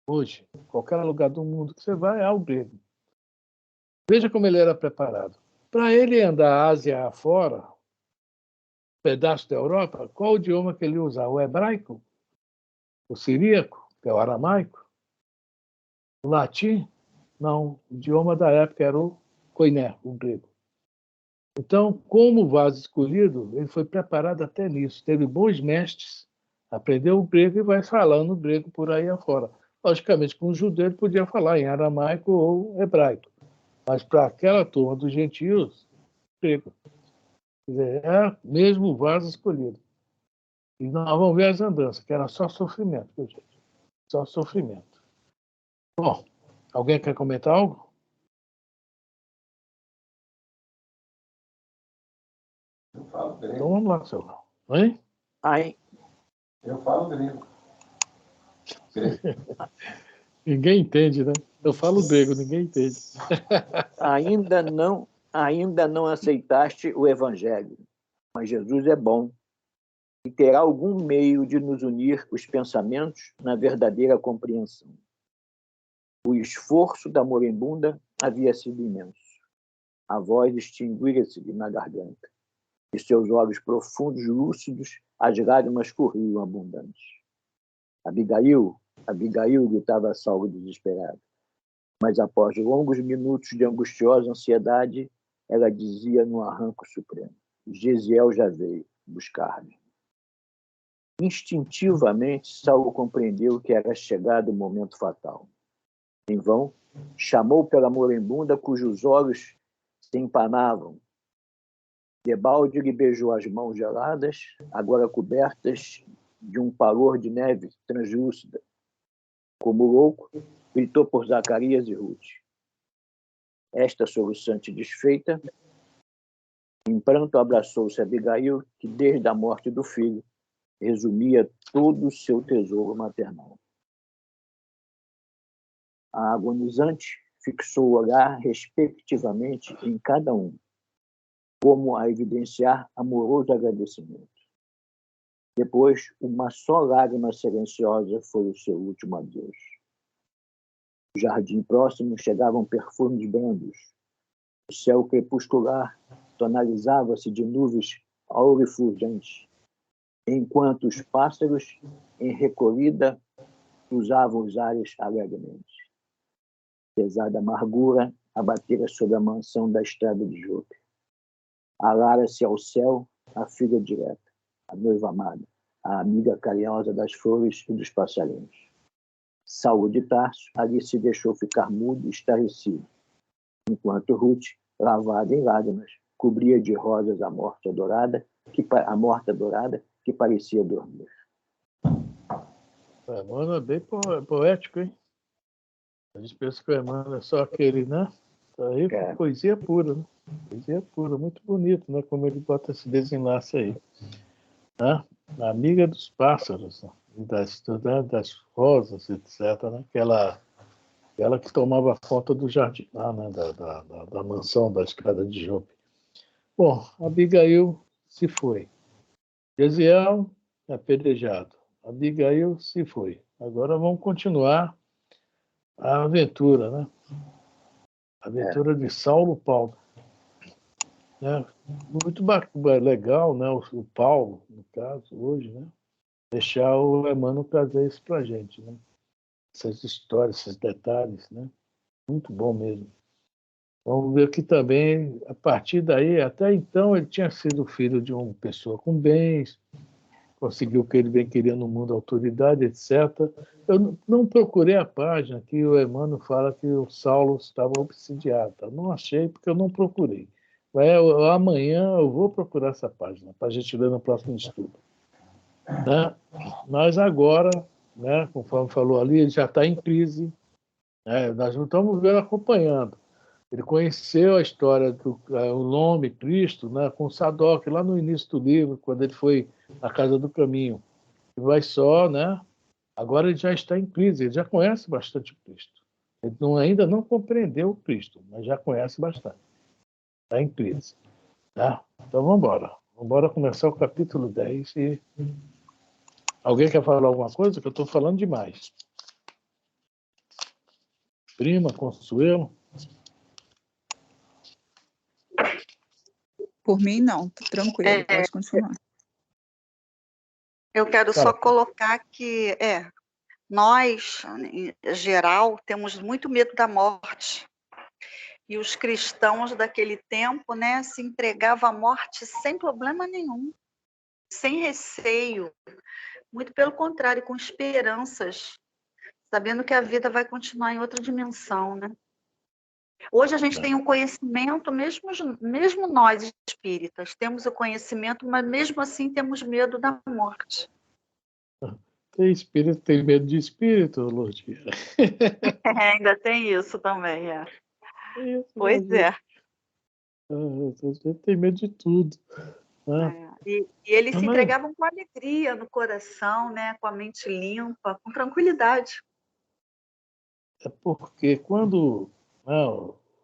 Hoje, em qualquer lugar do mundo que você vai, há o grego. Veja como ele era preparado. Para ele andar a Ásia afora, pedaço da Europa, qual o idioma que ele usa? O hebraico? O siríaco, que é o aramaico? O latim? Não, o idioma da época era o koiné, o grego. Então, como vaso escolhido, ele foi preparado até nisso. Teve bons mestres, aprendeu o grego e vai falando o grego por aí afora. Logicamente, com o judeu ele podia falar em aramaico ou hebraico, mas para aquela turma dos gentios, grego. Quer dizer, é mesmo o vaso escolhido. E nós vamos ver as andanças, que era só sofrimento, gente. Só sofrimento. Bom, alguém quer comentar algo? Eu falo grego. Então vamos lá, seu. Hein? Eu falo grego. Ninguém entende, né? Eu falo grego, ninguém entende. Ainda não aceitaste o Evangelho, mas Jesus é bom e terá algum meio de nos unir os pensamentos na verdadeira compreensão. O esforço da moribunda havia sido imenso. A voz extinguira-se-lhe na garganta, e seus olhos profundos, lúcidos, as lágrimas corriam abundantes. Abigail, Abigail, gritava Saulo desesperado. Mas após longos minutos de angustiosa ansiedade, ela dizia num arranco supremo: Gesiel já veio buscar-me. Instintivamente, Saulo compreendeu que era chegado o momento fatal. Em vão, chamou pela moribunda, cujos olhos se empanavam. Debalde lhe beijou as mãos geladas, agora cobertas de um palor de neve translúcida. Como louco, gritou por Zacarias e Ruth. Esta soluçante desfeita, em pranto abraçou-se a Abigail, que desde a morte do filho resumia todo o seu tesouro maternal. A agonizante fixou o olhar respectivamente em cada um, como a evidenciar amoroso agradecimento. Depois, uma só lágrima silenciosa foi o seu último adeus. No jardim próximo chegavam perfumes brandos. O céu crepuscular tonalizava-se de nuvens aurifulgentes, enquanto os pássaros, em recolhida, cruzavam os ares alegremente. Pesada amargura abatera sobre a mansão da estrada de Jope. Alara-se ao céu a filha direta, a noiva amada, a amiga carinhosa das flores e dos passarinhos. Saulo de Tarso ali se deixou ficar mudo e estarrecido, enquanto Ruth, lavada em lágrimas, cobria de rosas a morta adorada, que parecia dormir. O Emmanuel é bem poético, hein? A gente pensa que o Emmanuel é só aquele, né? Aí é poesia pura, né? Poesia pura, muito bonito, né? Como ele bota esse desenlace aí. Né? A amiga dos pássaros, né? das rosas, etc. Né? Aquela que tomava conta do jardim, lá, né? da mansão da escada de Jope. Bom, Abigail se foi. Gesiel é apedrejado. Abigail se foi. Agora vamos continuar a aventura, né? A aventura de Saulo Paulo. Né? Muito legal, né? O Paulo, no caso, hoje, né? Deixar o Emmanuel trazer isso para a gente, né? Essas histórias, esses detalhes, né? Muito bom mesmo. Vamos ver que também, a partir daí, até então, ele tinha sido filho de uma pessoa com bens, conseguiu o que ele bem queria no mundo, autoridade, etc. Eu não procurei a página que o Emmanuel fala que o Saulo estava obsidiado. Não achei, porque eu não procurei. Amanhã eu vou procurar essa página, para a gente ler no próximo estudo. Né? Mas agora, né, conforme falou ali, ele já está em crise. Né? Nós não estamos vendo, acompanhando. Ele conheceu a história o nome Cristo, né, com Sadoc, lá no início do livro, quando ele foi na Casa do Caminho. E vai só, né? Agora ele já está em crise, ele já conhece bastante o Cristo. Ele ainda não compreendeu o Cristo, mas já conhece bastante. Está em crise. Tá? Então vamos embora. Vamos embora começar o capítulo 10. E... Alguém quer falar alguma coisa? Que eu estou falando demais. Prima, Consuelo? Por mim, não. Tranquilo, pode continuar. Eu quero só colocar que nós, em geral, temos muito medo da morte. E os cristãos daquele tempo, né, se entregavam à morte sem problema nenhum, sem receio. Muito pelo contrário, com esperanças, sabendo que a vida vai continuar em outra dimensão, né? Hoje a gente tem um conhecimento, mesmo nós espíritas, temos o conhecimento, mas mesmo assim temos medo da morte. Tem espírito, tem medo de espírito, Lourdes. Ainda tem isso também, Isso, pois é. Tem medo de tudo. Né? E eles se entregavam com alegria no coração, né? Com a mente limpa, com tranquilidade. É porque quando...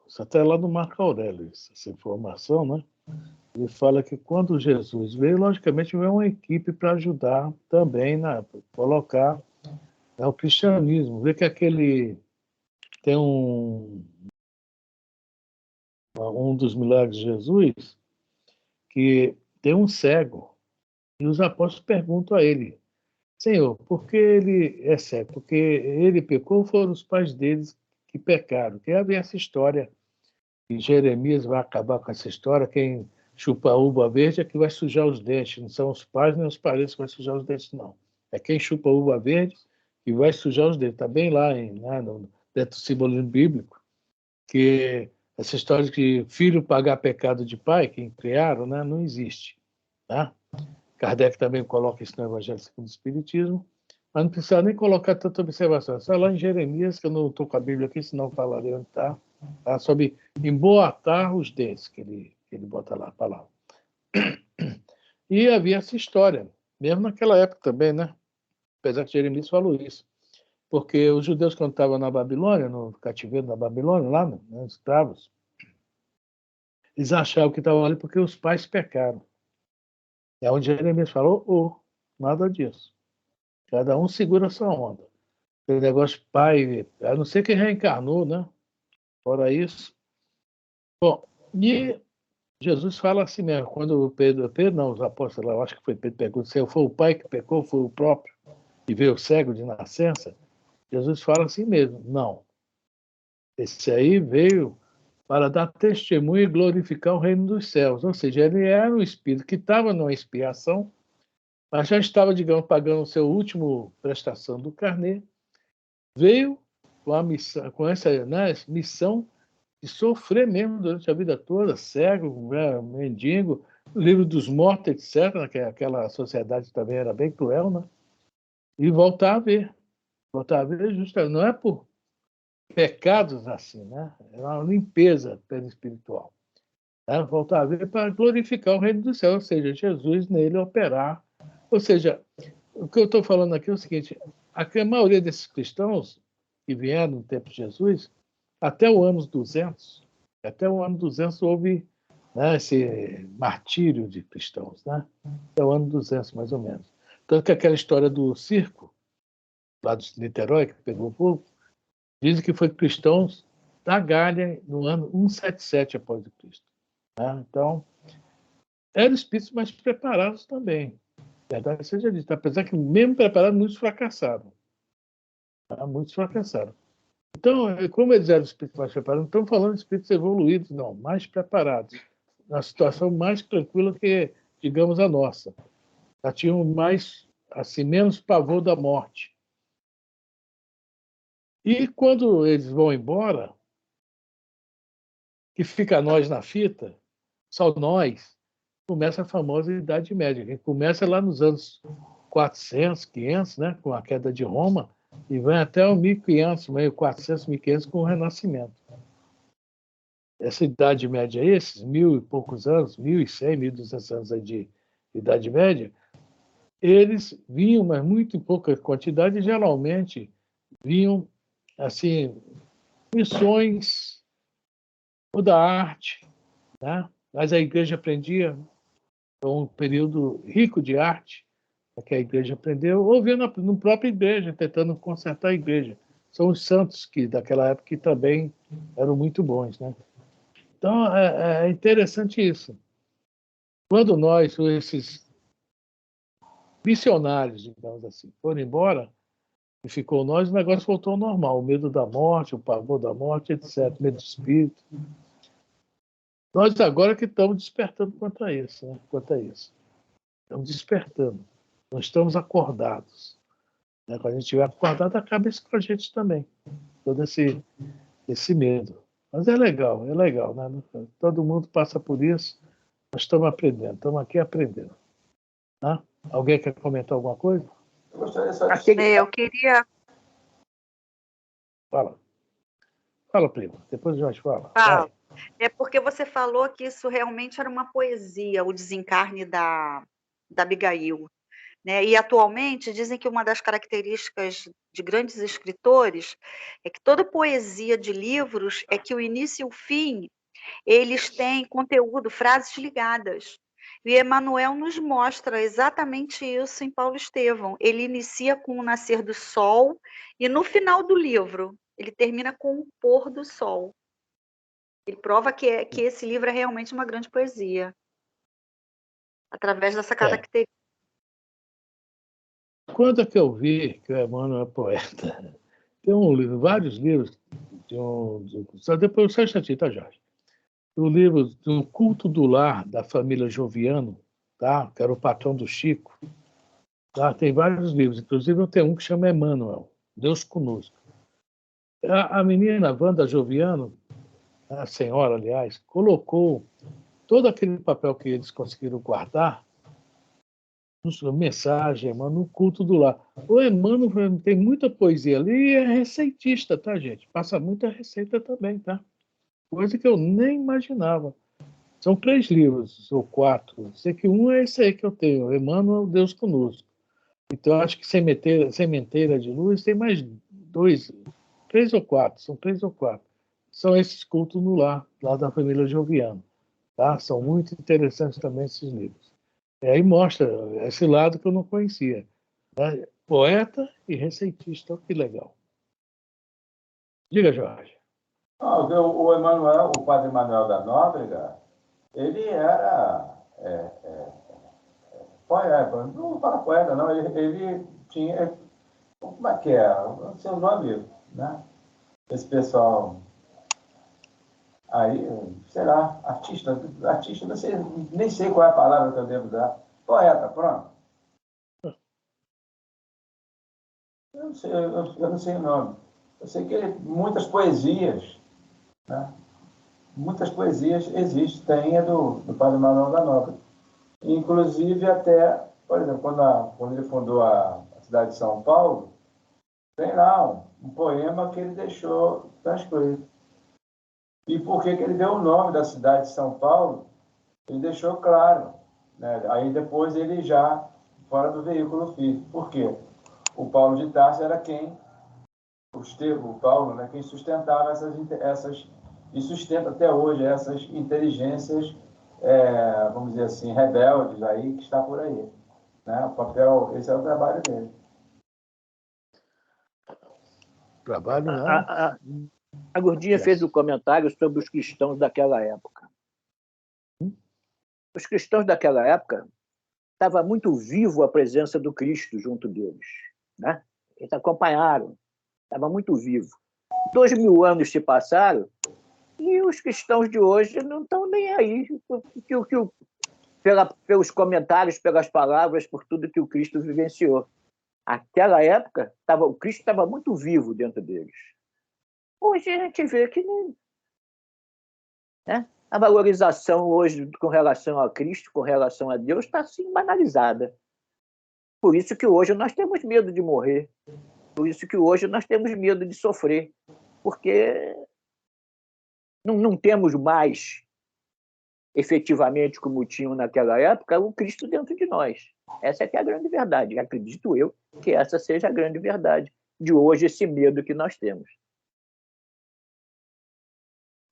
Isso até lá no Marco Aurélio, essa informação, né? Ele fala que quando Jesus veio, logicamente veio uma equipe para ajudar também a colocar o cristianismo. Vê que tem um dos milagres de Jesus, que tem um cego, e os apóstolos perguntam a ele: Senhor, por que ele é cego? Porque ele pecou ou foram os pais deles que pecaram? Que havia essa história, e Jeremias vai acabar com essa história, quem chupa uva verde é que vai sujar os dentes, não são os pais nem os parentes que vai sujar os dentes, não. É quem chupa uva verde que vai sujar os dentes. Está bem lá, dentro do simbolismo bíblico, que essa história de que filho pagar pecado de pai, quem criaram, né, não existe. Tá? Kardec também coloca isso no Evangelho segundo o Espiritismo, mas não precisa nem colocar tanta observação. Só lá em Jeremias, que eu não estou com a Bíblia aqui, senão falarei onde está, tá? Sobre emboatar os dentes, que ele bota lá a palavra. E havia essa história, mesmo naquela época também, né? Apesar que Jeremias falou isso. Porque os judeus, quando estavam na Babilônia, no cativeiro da Babilônia, lá, né, escravos, eles achavam que estavam ali porque os pais pecaram. É onde Jeremias falou, nada disso. Cada um segura a sua onda. Aquele negócio de pai, a não ser que reencarnou, né? Fora isso. Bom, e Jesus fala assim mesmo, quando Pedro não, os apóstolos, eu acho que foi Pedro pergunta, se foi o pai que pecou, foi o próprio, e veio cego de nascença, Jesus fala assim mesmo, não. Esse aí veio para dar testemunho e glorificar o reino dos céus. Ou seja, ele era um espírito que estava numa expiação, mas já estava, digamos, pagando o seu último prestação do carnê, veio com a missão, com essa, né, missão de sofrer mesmo durante a vida toda, cego, né, mendigo, livro dos mortos, etc., né, que aquela sociedade também era bem cruel, né? E voltar a ver justamente, não é por pecados assim, né? É uma limpeza espiritual. Né? Voltar a ver para glorificar o reino do céu, ou seja, Jesus nele operar. Ou seja, o que eu estou falando aqui é o seguinte, a maioria desses cristãos que vieram no tempo de Jesus, até o ano 200 houve, né, esse martírio de cristãos, né? Até o ano 200, mais ou menos. Tanto que aquela história do circo, lá de Niterói, que pegou fogo, dizem que foi cristãos da Gália no ano 177 após o Cristo. Né? Então, eram espíritos mais preparados também. Verdade seja dita. Apesar que, mesmo preparados, muitos fracassaram. Tá? Muitos fracassaram. Então, como eles eram espíritos mais preparados, não estamos falando de espíritos evoluídos, não, mais preparados. Na situação mais tranquila que, digamos, a nossa. Já tinham mais, assim, menos pavor da morte. E quando eles vão embora, que fica nós na fita, só nós, começa a famosa Idade Média, que começa lá nos anos 400, 500, né, com a queda de Roma, e vai até o 1500, meio 400, 1500, com o Renascimento. Essa Idade Média, esses 1000 e poucos anos, 1100, 1200 anos aí de Idade Média, eles vinham, mas muito em pouca quantidade, e geralmente vinham, assim, missões ou da arte, né? Mas a igreja aprendia, foi um período rico de arte, que a igreja aprendeu, ou vendo na própria igreja, tentando consertar a igreja. São os santos que, daquela época, que também eram muito bons, né? Então, é interessante isso. Quando nós, esses missionários, digamos assim, foram embora, e ficou nós, o negócio voltou ao normal. O medo da morte, o pavor da morte, etc. Medo do espírito. Nós agora que estamos despertando quanto a isso, né? Quanto a isso. Estamos despertando. Não estamos acordados. Né? Quando a gente estiver acordado, acaba isso com a gente também. Todo esse medo. Mas é legal, né? Todo mundo passa por isso. Nós estamos aprendendo, estamos aqui aprendendo. Tá? Alguém quer comentar alguma coisa? Eu gostaria só de... Eu queria... Fala. Fala, primo. Depois a gente fala. Fala. É porque você falou que isso realmente era uma poesia, o desencarne da Abigail. Né? E, atualmente, dizem que uma das características de grandes escritores é que toda poesia de livros é que o início e o fim, eles têm conteúdo, frases ligadas. E Emmanuel nos mostra exatamente isso em Paulo Estevão. Ele inicia com o nascer do sol e, no final do livro, ele termina com o pôr do sol. Ele prova que esse livro é realmente uma grande poesia, através dessa característica. Quando é que eu vi que o Emmanuel é poeta? Tem vários livros, só depois só um instantinho, tá, Jorge? O livro do Culto do Lar, da família Joviano, tá? Que era o patrão do Chico. Tá? Tem vários livros, inclusive eu tenho um que chama Emmanuel, Deus Conosco. A menina Wanda Joviano, a senhora, aliás, colocou todo aquele papel que eles conseguiram guardar, mensagem, no culto do lar. O Emmanuel tem muita poesia ali e é receitista, tá, gente? Passa muita receita também, tá? Coisa que eu nem imaginava. São 3 livros, ou 4. Sei que um é esse aí que eu tenho, Emmanuel, Deus Conosco. Então, acho que Sementeira de Luz tem mais 2, 3 ou 4, são 3 ou 4. São esses cultos no lar, lá da família Joviano. Tá? São muito interessantes também esses livros. E aí mostra esse lado que eu não conhecia. Né? Poeta e receitista, olha que legal. Diga, Jorge. O Emmanuel, o padre Manuel da Nóbrega, ele era poeta, não fala poeta, não, ele tinha, como é que é? Não sei o nome, né? Esse pessoal aí, sei lá, artista, não sei, nem sei qual é a palavra que eu devo dar. Poeta, pronto. Eu não sei o nome. Eu sei que muitas poesias, né? Muitas poesias existem, tem do padre Manuel da Nóbrega. Inclusive até, por exemplo, quando ele fundou a cidade de São Paulo, tem lá um poema que ele deixou transcrito. E por que ele deu o nome da cidade de São Paulo? Ele deixou claro. Né? Aí depois ele já, fora do veículo físico. Por quê? O Paulo de Tarso era o Paulo, né, quem sustentava e sustenta até hoje essas inteligências, vamos dizer assim, rebeldes aí, que está por aí. Né? Esse é o trabalho dele. Trabalho não. A Gordinha fez um comentário sobre os cristãos daquela época. Os cristãos daquela época estava muito vivo a presença do Cristo junto deles, né? Eles acompanharam, estava muito vivo. 2000 anos se passaram e os cristãos de hoje não estão nem aí pelos comentários, pelas palavras, por tudo que o Cristo vivenciou. Naquela época, o Cristo estava muito vivo dentro deles. Hoje a gente vê que não, né? A valorização hoje com relação a Cristo, com relação a Deus, está assim banalizada. Por isso que hoje nós temos medo de morrer. Por isso que hoje nós temos medo de sofrer. Porque não temos mais, efetivamente, como tinham naquela época, o Cristo dentro de nós. Essa é que é a grande verdade. Acredito eu que essa seja a grande verdade de hoje, esse medo que nós temos.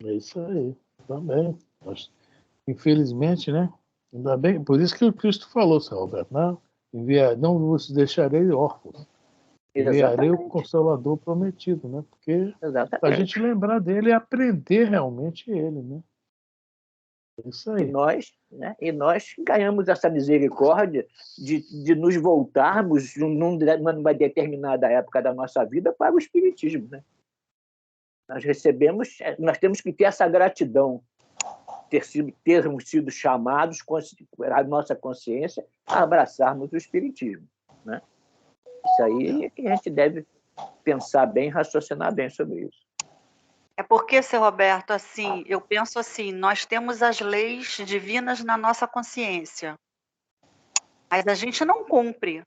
É isso aí, também. Mas, infelizmente, né? Ainda bem, por isso que o Cristo falou, São Roberto, não vos deixarei órfãos. Enviarei o Consolador prometido, né? Porque a gente lembrar dele e aprender realmente ele, né? É isso aí. E nós ganhamos essa misericórdia de nos voltarmos numa determinada época da nossa vida para o Espiritismo, né? Nós temos que ter essa gratidão, termos sido chamados, a nossa consciência, a abraçarmos o Espiritismo, né? Isso aí é que a gente deve pensar bem, raciocinar bem sobre isso. É porque, seu Roberto, assim, eu penso assim, nós temos as leis divinas na nossa consciência, mas a gente não cumpre.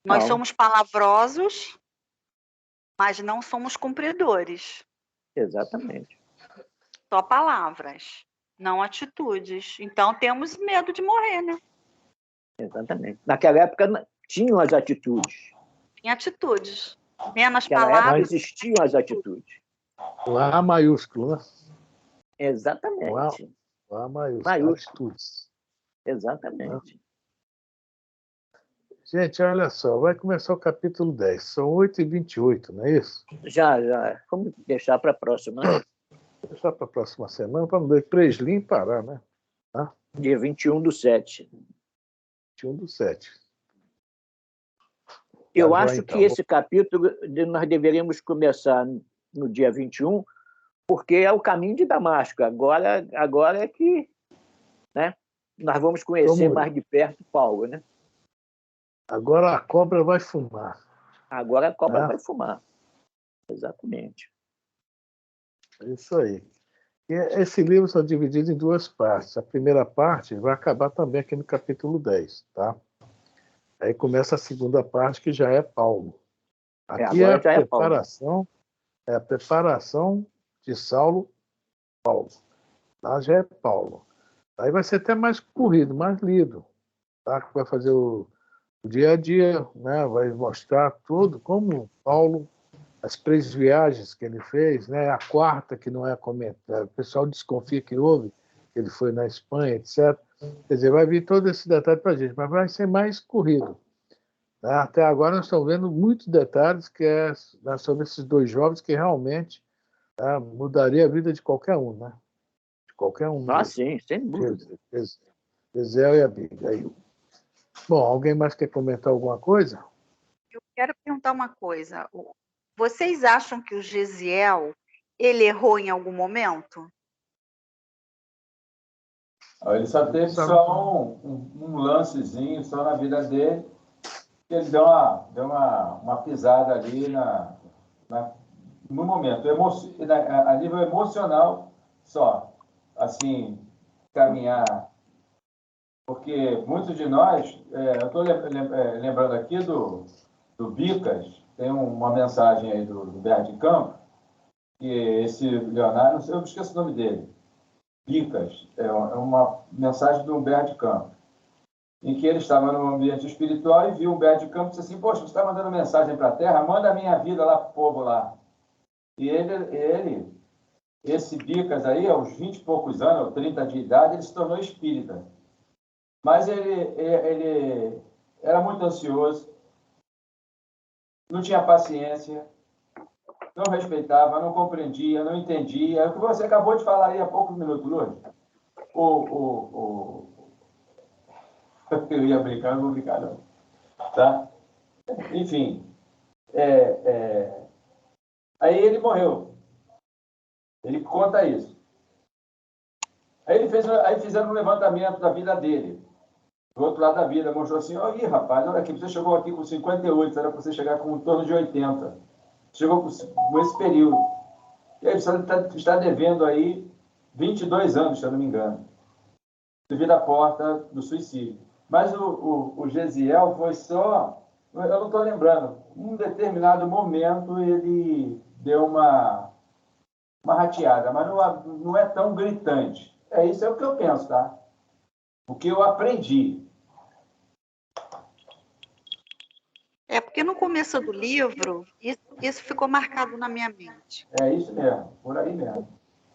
Nós somos palavrosos, mas não somos cumpridores. Exatamente. Só palavras, não atitudes. Então temos medo de morrer, né? Exatamente. Naquela época tinham as atitudes. Tinha atitudes. Menos Naquela palavras. época existiam as atitudes. O A maiúsculo, né? Exatamente. O A maiúsculo. Atitudes. Exatamente. Gente, olha só, vai começar o capítulo 10. São 8h28, não é isso? Já. Vamos deixar para a próxima, né? Deixar para a próxima semana, para não dar Preslim parar, né? Tá? Dia 21/7. 21/7. Eu acho que esse capítulo nós deveríamos começar no dia 21, porque é o caminho de Damasco. Agora é que, né, nós vamos conhecer mais de perto Paulo, né? Agora a cobra vai fumar. Agora a cobra vai fumar. Exatamente. É isso aí. E esse livro está dividido em duas partes. A primeira parte vai acabar também aqui no capítulo 10, tá? Aí começa a segunda parte, que já é Paulo. Aqui é a preparação de Saulo, Paulo. Lá já é Paulo. Aí vai ser até mais corrido, mais lido. Tá? Vai fazer o dia a dia, né? Vai mostrar tudo, como Paulo, as 3 viagens que ele fez, né? A quarta, que não é comentada, o pessoal desconfia que houve, que ele foi na Espanha, etc. Quer dizer, vai vir todo esse detalhe para a gente, mas vai ser mais corrido. Né? Até agora nós estamos vendo muitos detalhes sobre esses 2 jovens que realmente mudaria a vida de qualquer um, né? De qualquer um. Sim, sem dúvida. Gesiel e Abigail. Bom, alguém mais quer comentar alguma coisa? Eu quero perguntar uma coisa. Vocês acham que o Gesiel, ele errou em algum momento? Ele só teve um lancezinho só na vida dele, que ele deu uma pisada ali no momento, a nível emocional só, assim, caminhar. Porque muitos de nós, eu estou lembrando aqui do Bicas, tem uma mensagem aí do Humberto de Campos, que esse Leonardo, eu esqueço o nome dele, Bicas, é uma mensagem do Humberto de Campos, em que ele estava no ambiente espiritual e viu o Humberto de Campos e disse assim, poxa, você está mandando mensagem para a Terra, manda a minha vida lá para o povo lá. E esse Bicas aí, aos 20 e poucos anos, 30 de idade, ele se tornou espírita. Mas ele era muito ansioso, não tinha paciência, não respeitava, não compreendia, não entendia. É o que você acabou de falar aí há poucos minutos, Lourdes. Eu ia brincar, não vou brincar, não. Tá? Enfim, aí ele morreu. Ele conta isso. Aí fizeram um levantamento da vida dele, do outro lado da vida, mostrou assim, ih, rapaz, olha aqui, você chegou aqui com 58, era para você chegar com em torno de 80. Chegou com esse período. E aí você está devendo aí 22 anos, se eu não me engano, devido à porta do suicídio. Mas o Gesiel foi só, eu não estou lembrando, em um determinado momento ele deu uma rateada, mas não é tão gritante. Isso é o que eu penso, tá? O que eu aprendi. Porque no começo do livro, isso ficou marcado na minha mente. É isso mesmo, por aí mesmo.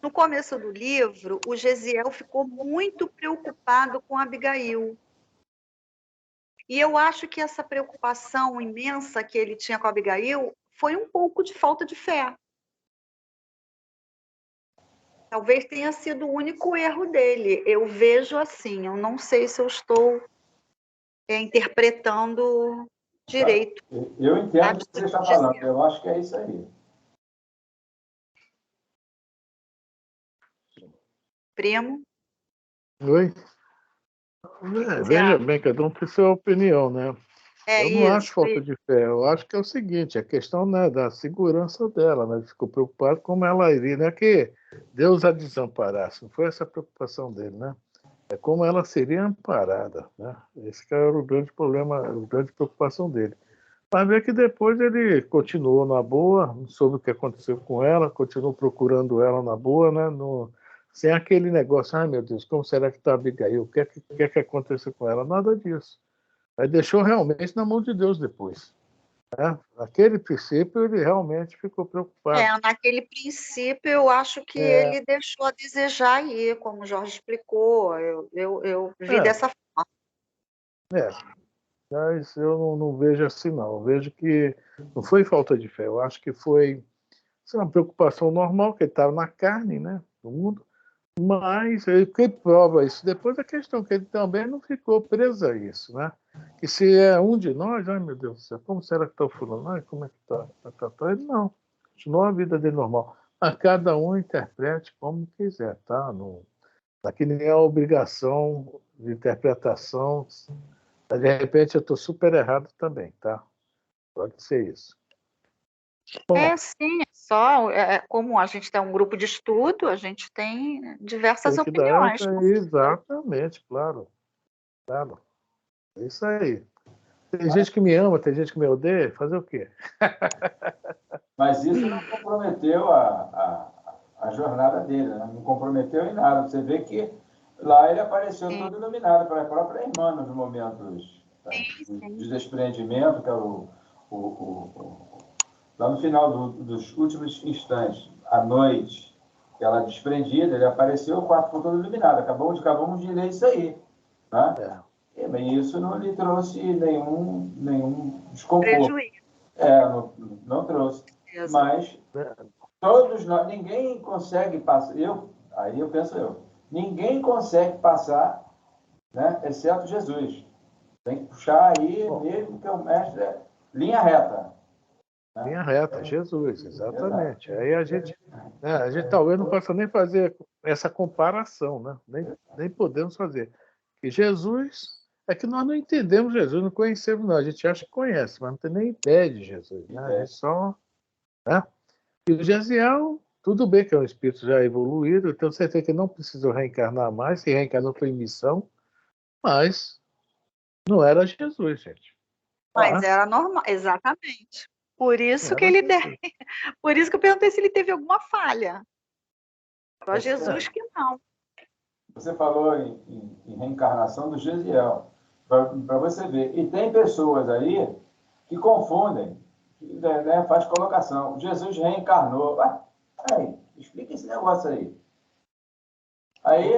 No começo do livro, o Gesiel ficou muito preocupado com Abigail. E eu acho que essa preocupação imensa que ele tinha com a Abigail foi um pouco de falta de fé. Talvez tenha sido o único erro dele. Eu vejo assim, eu não sei se eu estou interpretando direito. Eu entendo o que você está falando, eu acho que é isso aí. Primo? Oi? Veja bem, cada um tem sua opinião, né? Eu não acho falta de fé, eu acho que é o seguinte, a questão, né, da segurança dela, né? Ficou preocupado como ela iria, né? Que Deus a desamparasse, não foi essa a preocupação dele, né? É como ela seria amparada, né? Esse que era o grande problema, a grande preocupação dele. Mas ver que depois ele continuou na boa, não soube o que aconteceu com ela, continuou procurando ela na boa, né? Sem aquele negócio, ai meu Deus, como será que está a Abigail? O que é que aconteceu com ela? Nada disso. Aí deixou realmente na mão de Deus depois. Né? Naquele princípio, ele realmente ficou preocupado. Naquele princípio, eu acho que ele deixou a desejar aí, como o Jorge explicou. Eu vi dessa forma. Mas eu não vejo assim, não. Eu vejo que não foi falta de fé. Eu acho que foi uma preocupação normal, que ele estava na carne, né, do mundo. Mas quem prova isso depois é a questão que ele também não ficou preso a isso, né? Que se é um de nós, ai meu Deus do céu, como será que está o fulano? Ai, como é que está? Ele não, continuou a vida dele normal. Mas cada um interprete como quiser, tá? Aqui ninguém é obrigação de interpretação. De repente eu estou super errado também, tá? Pode ser isso. Bom, Sim, como a gente tem um grupo de estudo, a gente tem diversas opiniões. Exatamente, claro. Claro. É isso aí. Tem gente que me ama, tem gente que me odeia, fazer o quê? Mas isso não comprometeu a jornada dele, né? Não comprometeu em nada. Você vê que lá ele apareceu todo iluminado para a própria irmã nos momentos de desprendimento, que é lá no final dos últimos instantes, à noite, que ela desprendida, ele apareceu, o quarto ficou todo iluminado. Acabamos de ler isso aí. Né? Bem, isso não lhe trouxe nenhum desconforto. Prejuízo. Não trouxe. Mas todos nós, ninguém consegue passar, aí eu penso ninguém consegue passar, né, exceto Jesus. Tem que puxar aí, mesmo que o mestre é linha reta. Né? Linha reta, Jesus, exatamente. Aí a gente talvez não possa nem fazer essa comparação, né? Nem podemos fazer. Porque Jesus, é que nós não entendemos Jesus, não conhecemos, não. A gente acha que conhece, mas não tem nem ideia de Jesus. Né? A gente só. Né? E o Gesiel, tudo bem que é um espírito já evoluído, eu tenho certeza que não precisou reencarnar mais, se reencarnou foi em missão, mas não era Jesus, gente. Mas era normal, exatamente. Por isso que por isso que eu perguntei se ele teve alguma falha. Só Jesus que não. Você falou em reencarnação do Gesiel, para você ver. E tem pessoas aí que confundem, né, faz colocação. Jesus reencarnou. Aí, explica esse negócio aí. Aí